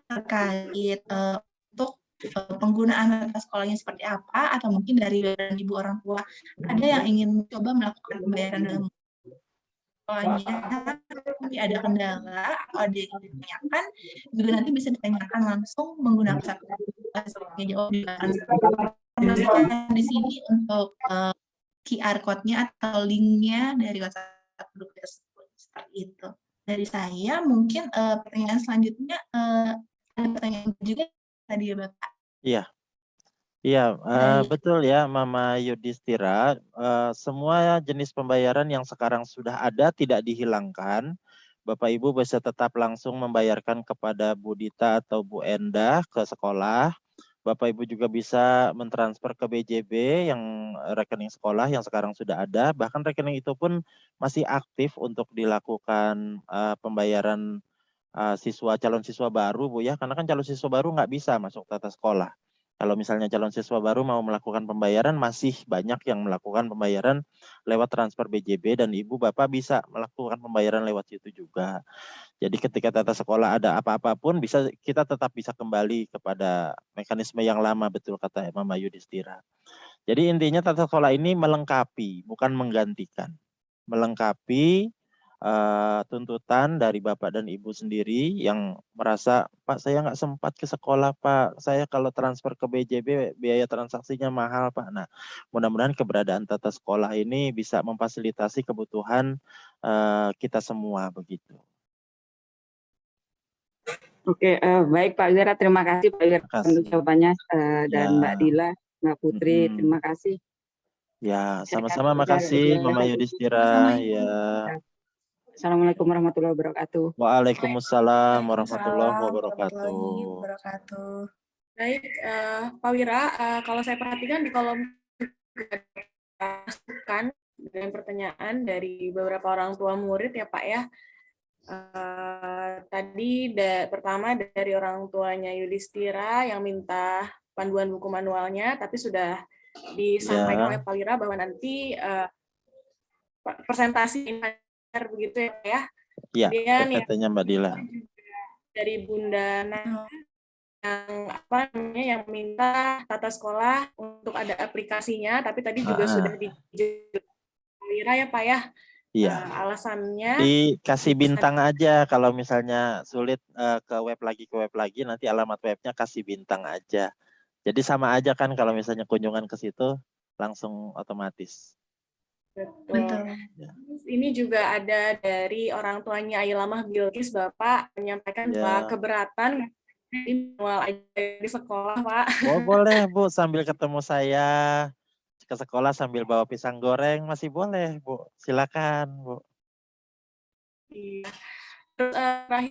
terkait untuk penggunaan tata sekolahnya seperti apa, atau mungkin dari ibu orang tua ada yang ingin coba melakukan pembayaran dalam sekolahnya, tapi ada kendala atau ada yang ditanyakan, juga nanti bisa ditanyakan langsung menggunakan satu jawab di sini untuk QR code-nya atau link-nya dari WhatsApp group tersebut. Seperti itu. Dari saya, mungkin pertanyaan selanjutnya, ada pertanyaan juga tadi ya Bapak. Iya. Iya, betul ya Mama Yudhistira, semua jenis pembayaran yang sekarang sudah ada tidak dihilangkan. Bapak Ibu bisa tetap langsung membayarkan kepada Bu Dita atau Bu Endah ke sekolah. Bapak Ibu juga bisa mentransfer ke BJB yang rekening sekolah yang sekarang sudah ada. Bahkan rekening itu pun masih aktif untuk dilakukan pembayaran calon siswa baru Bu ya. Karena kan calon siswa baru nggak bisa masuk tata sekolah. Kalau misalnya calon siswa baru mau melakukan pembayaran, masih banyak yang melakukan pembayaran lewat transfer BJB dan Ibu Bapak bisa melakukan pembayaran lewat situ juga. Jadi ketika tata sekolah ada apa-apa pun kita tetap bisa kembali kepada mekanisme yang lama, betul kata Mama Yudhistira. Jadi intinya tata sekolah ini melengkapi, bukan menggantikan. Melengkapi tuntutan dari Bapak dan Ibu sendiri yang merasa, Pak saya nggak sempat ke sekolah Pak, saya kalau transfer ke BJB biaya transaksinya mahal Pak. Nah mudah-mudahan keberadaan tata sekolah ini bisa memfasilitasi kebutuhan kita semua begitu. Oke, baik Pak Wira, terima kasih Pak Wira untuk jawabannya, dan Mbak Dila, Mbak Putri, terima kasih. Ya, sama-sama makasih Mama Yudhistira. Ya. Assalamualaikum warahmatullahi wabarakatuh. Waalaikumsalam warahmatullahi wabarakatuh. Baik, Pak Wira, kalau saya perhatikan di kolom masukan dengan pertanyaan dari beberapa orang tua murid ya Pak ya. Tadi pertama dari orang tuanya Yudhistira yang minta panduan buku manualnya, tapi sudah disampaikan oleh Pak Wira bahwa nanti presentasi begitu ya. Iya, katanya Mbak Dila. Dari Bunda Nana yang minta tata sekolah untuk ada aplikasinya, tapi tadi juga sudah dijelaskan Pak Wira ya Pak ya. Iya. Alasannya dikasih bintang aja kalau misalnya sulit ke web lagi nanti alamat webnya kasih bintang aja. Jadi sama aja kan kalau misalnya kunjungan ke situ langsung otomatis. Betul. Ini juga ada dari orang tuanya Ailamah Bilqis, Bapak menyampaikan bahwa keberatan manual di sekolah, Pak. Oh, boleh, Bu, sambil ketemu saya ke sekolah sambil bawa pisang goreng masih boleh, Bu. Silakan, Bu. Iya. Terus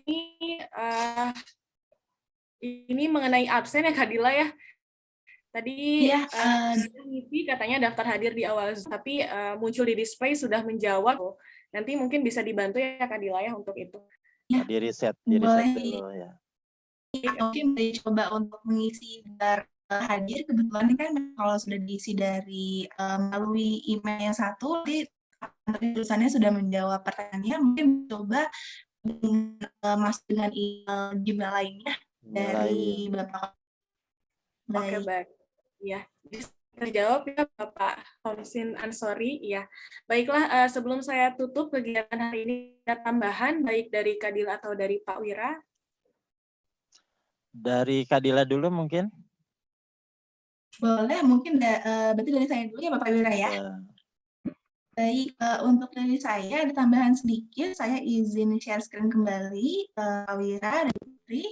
ini mengenai absen ya Kak Dila ya. Tadi katanya daftar hadir di awal, tapi muncul di display sudah menjawab. Nanti mungkin bisa dibantu ya Kak Dila ya untuk itu. Ya. Di reset dulu ya. Mungkin dicoba untuk mengisi hadir, kebetulan kan kalau sudah diisi dari melalui email yang satu, nanti tulisannya sudah menjawab pertanyaannya, mungkin coba masuk dengan email Gmail lainnya dari Bapak. Oke, baik. Ya, terjawab ya Bapak Homsin Ansori. Ya, baiklah. Sebelum saya tutup kegiatan hari ini, ada tambahan baik dari Kak Dila atau dari Pak Wira? Dari Kak Dila dulu mungkin. Boleh, mungkin berarti dari saya dulu ya Bapak Wira ya. Baik, untuk dari saya ada tambahan sedikit. Saya izin share screen kembali Pak Wira dan Putri.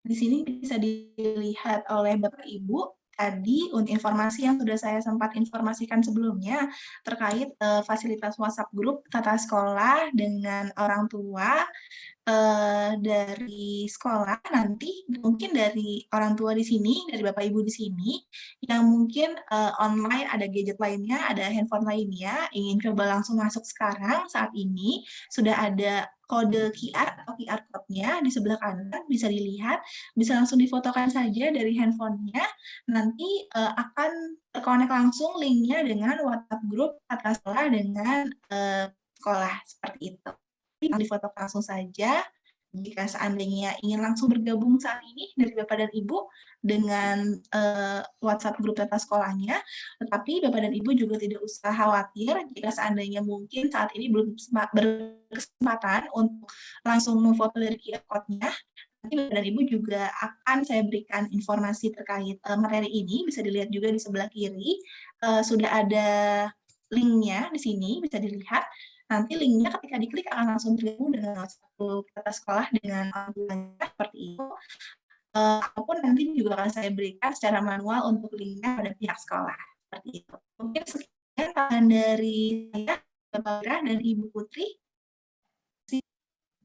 Di sini bisa dilihat oleh Bapak Ibu tadi untuk informasi yang sudah saya sempat informasikan sebelumnya terkait fasilitas WhatsApp grup tata sekolah dengan orang tua dari sekolah nanti mungkin dari orang tua di sini, dari Bapak Ibu di sini yang mungkin online ada gadget lainnya, ada handphone lainnya, ingin coba langsung masuk sekarang saat ini sudah ada kode QR atau QR code-nya di sebelah kanan bisa dilihat, bisa langsung difotokan saja dari handphonenya, nanti akan terkonek langsung linknya dengan WhatsApp grup tata sekolah dengan sekolah seperti itu. Difoto langsung saja. Jika seandainya ingin langsung bergabung saat ini dari Bapak dan Ibu dengan WhatsApp grup tata sekolahnya, tetapi Bapak dan Ibu juga tidak usah khawatir jika seandainya mungkin saat ini belum berkesempatan untuk langsung memfoto dari QR code-nya. Nanti Bapak dan Ibu juga akan saya berikan informasi terkait materi ini, bisa dilihat juga di sebelah kiri, sudah ada linknya di sini, bisa dilihat. Nanti linknya ketika diklik akan langsung terhubung dengan satu tata sekolah dengan orang tuanya seperti itu. Ataupun nanti juga akan saya berikan secara manual untuk linknya pada pihak sekolah seperti itu. Mungkin sekian tambahan dari saya, Bapak Wira dan Ibu Putri.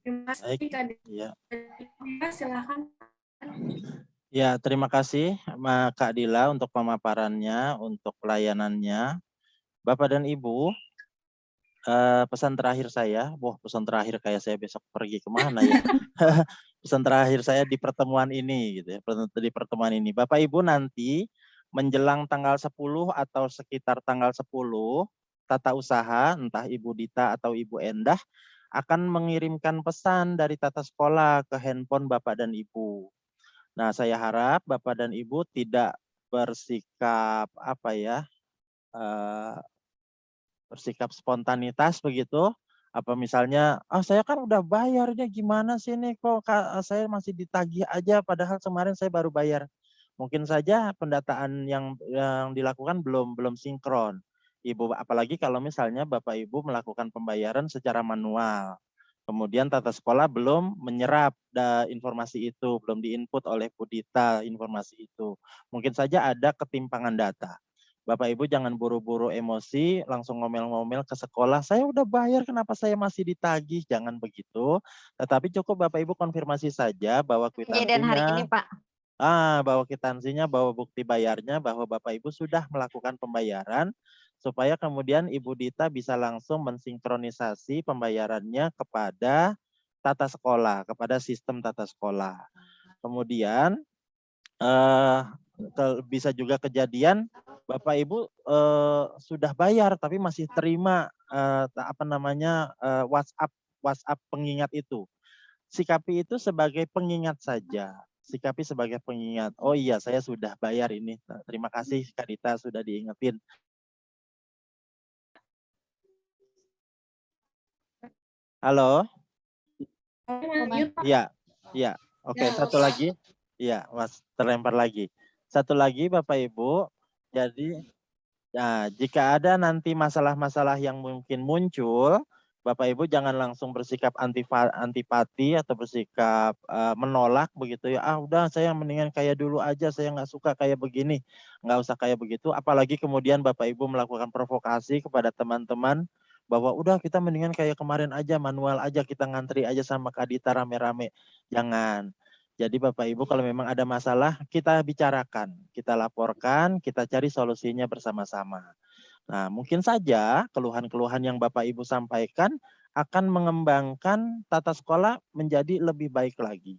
Terima kasih Kak Ya. Silakan. Ya, terima kasih Kak Dila untuk pemaparannya, untuk pelayanannya. Bapak dan Ibu, pesan terakhir saya, pesan terakhir kayak saya besok pergi kemana ya? Pesan terakhir saya di pertemuan ini, gitu ya, di pertemuan ini. Bapak Ibu nanti menjelang tanggal 10 atau sekitar tanggal 10, tata usaha, entah Ibu Dita atau Ibu Endah, akan mengirimkan pesan dari tata sekolah ke handphone Bapak dan Ibu. Nah, saya harap Bapak dan Ibu tidak bersikap bersikap spontanitas begitu, apa misalnya, saya kan udah bayarnya gimana sih nih kok saya masih ditagih aja padahal kemarin saya baru bayar. Mungkin saja pendataan yang dilakukan belum sinkron. Ibu, apalagi kalau misalnya Bapak Ibu melakukan pembayaran secara manual. Kemudian tata sekolah belum menyerap informasi itu, belum diinput oleh Bu Dita informasi itu. Mungkin saja ada ketimpangan data. Bapak Ibu jangan buru-buru emosi, langsung ngomel-ngomel ke sekolah, saya udah bayar kenapa saya masih ditagih, jangan begitu. Tetapi cukup Bapak Ibu konfirmasi saja bahwa Kejadian hari ini, kwitansinya, Pak. bahwa kwitansinya, bahwa bukti bayarnya, bahwa Bapak Ibu sudah melakukan pembayaran, supaya kemudian Ibu Dita bisa langsung mensinkronisasi pembayarannya kepada tata sekolah, kepada sistem tata sekolah. Kemudian bisa juga kejadian Bapak Ibu sudah bayar tapi masih terima WhatsApp pengingat itu. Sikapi itu sebagai pengingat saja. Sikapi sebagai pengingat. Oh iya, saya sudah bayar ini. Terima kasih Kak Dita sudah diingetin. Halo? Iya. Iya. Oke, satu lagi. Iya, Mas, terlempar lagi. Satu lagi Bapak Ibu, jadi jika ada nanti masalah-masalah yang mungkin muncul, Bapak Ibu jangan langsung bersikap antipati atau bersikap menolak begitu ya. Udah saya mendingan kayak dulu aja, saya nggak suka kayak begini. Nggak usah kayak begitu, apalagi kemudian Bapak Ibu melakukan provokasi kepada teman-teman bahwa udah kita mendingan kayak kemarin aja, manual aja, kita ngantri aja sama Kak Dita rame-rame. Jangan. Jadi Bapak Ibu kalau memang ada masalah, kita bicarakan, kita laporkan, kita cari solusinya bersama-sama. Nah, mungkin saja keluhan-keluhan yang Bapak Ibu sampaikan akan mengembangkan tata sekolah menjadi lebih baik lagi,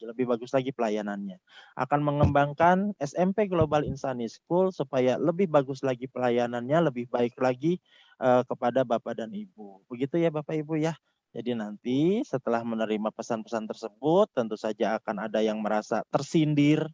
lebih bagus lagi pelayanannya. Akan mengembangkan SMP Global Insani School supaya lebih bagus lagi pelayanannya, lebih baik lagi kepada Bapak dan Ibu. Begitu ya Bapak Ibu ya. Jadi nanti setelah menerima pesan-pesan tersebut, tentu saja akan ada yang merasa tersindir,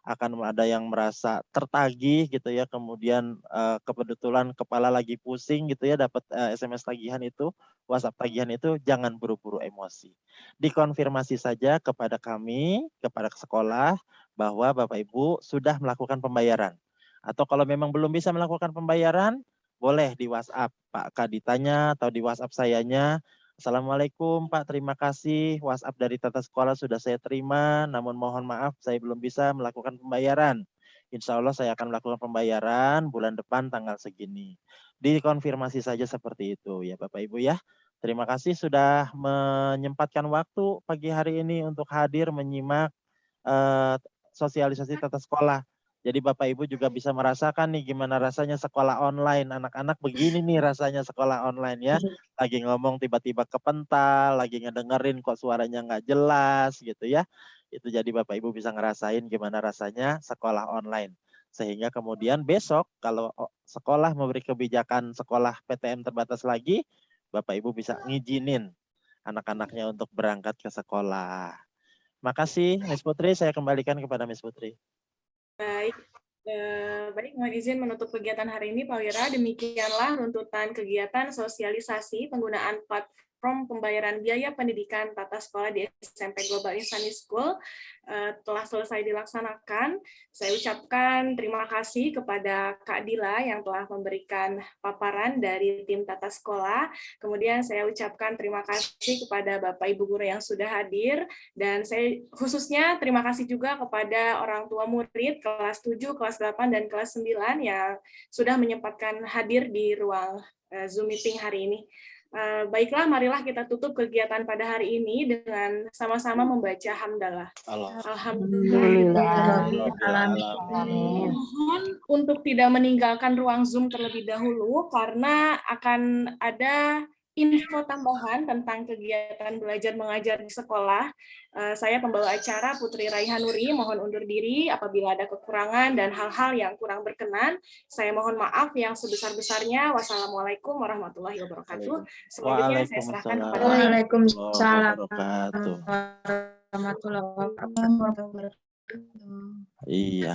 akan ada yang merasa tertagih gitu ya, kemudian kebetulan kepala lagi pusing gitu ya, dapat SMS tagihan itu, WhatsApp tagihan itu, jangan buru-buru emosi. Dikonfirmasi saja kepada kami, kepada sekolah, bahwa Bapak Ibu sudah melakukan pembayaran. Atau kalau memang belum bisa melakukan pembayaran, boleh di WhatsApp Pak Kaditanya atau di WhatsApp sayanya. Assalamualaikum Pak, terima kasih. WhatsApp dari tata sekolah sudah saya terima, namun mohon maaf saya belum bisa melakukan pembayaran. Insya Allah saya akan melakukan pembayaran bulan depan tanggal segini. Dikonfirmasi saja seperti itu ya Bapak Ibu ya. Terima kasih sudah menyempatkan waktu pagi hari ini untuk hadir menyimak sosialisasi tata sekolah. Jadi Bapak Ibu juga bisa merasakan nih gimana rasanya sekolah online. Anak-anak begini nih rasanya sekolah online ya. Lagi ngomong tiba-tiba kepental, lagi ngedengerin kok suaranya nggak jelas gitu ya. Itu jadi Bapak Ibu bisa ngerasain gimana rasanya sekolah online. Sehingga kemudian besok kalau sekolah memberi kebijakan sekolah PTM terbatas lagi, Bapak Ibu bisa ngizinin anak-anaknya untuk berangkat ke sekolah. Makasih Miss Putri, saya kembalikan kepada Miss Putri. Baik, mohon izin menutup kegiatan hari ini Pak Wira. Demikianlah runtutan kegiatan sosialisasi penggunaan platform pembayaran biaya pendidikan tata sekolah di SMP Global Insani School telah selesai dilaksanakan. Saya ucapkan terima kasih kepada Kak Dila yang telah memberikan paparan dari tim tata sekolah. Kemudian saya ucapkan terima kasih kepada Bapak Ibu guru yang sudah hadir, dan saya khususnya terima kasih juga kepada orang tua murid kelas 7, kelas 8, dan kelas 9 yang sudah menyempatkan hadir di ruang Zoom meeting hari ini. Baiklah, marilah kita tutup kegiatan pada hari ini dengan sama-sama membaca hamdalah. Alhamdulillah. Mohon untuk tidak meninggalkan ruang Zoom terlebih dahulu karena akan ada info tambahan tentang kegiatan belajar mengajar di sekolah. Saya pembawa acara Putri Raihanuri mohon undur diri apabila ada kekurangan dan hal-hal yang kurang berkenan. Saya mohon maaf yang sebesar-besarnya. Wassalamualaikum warahmatullahi wabarakatuh. Selanjutnya saya serahkan kepada Waalaikumsalam Wabarakatuh. warahmatullahi wabarakatuh. Iya.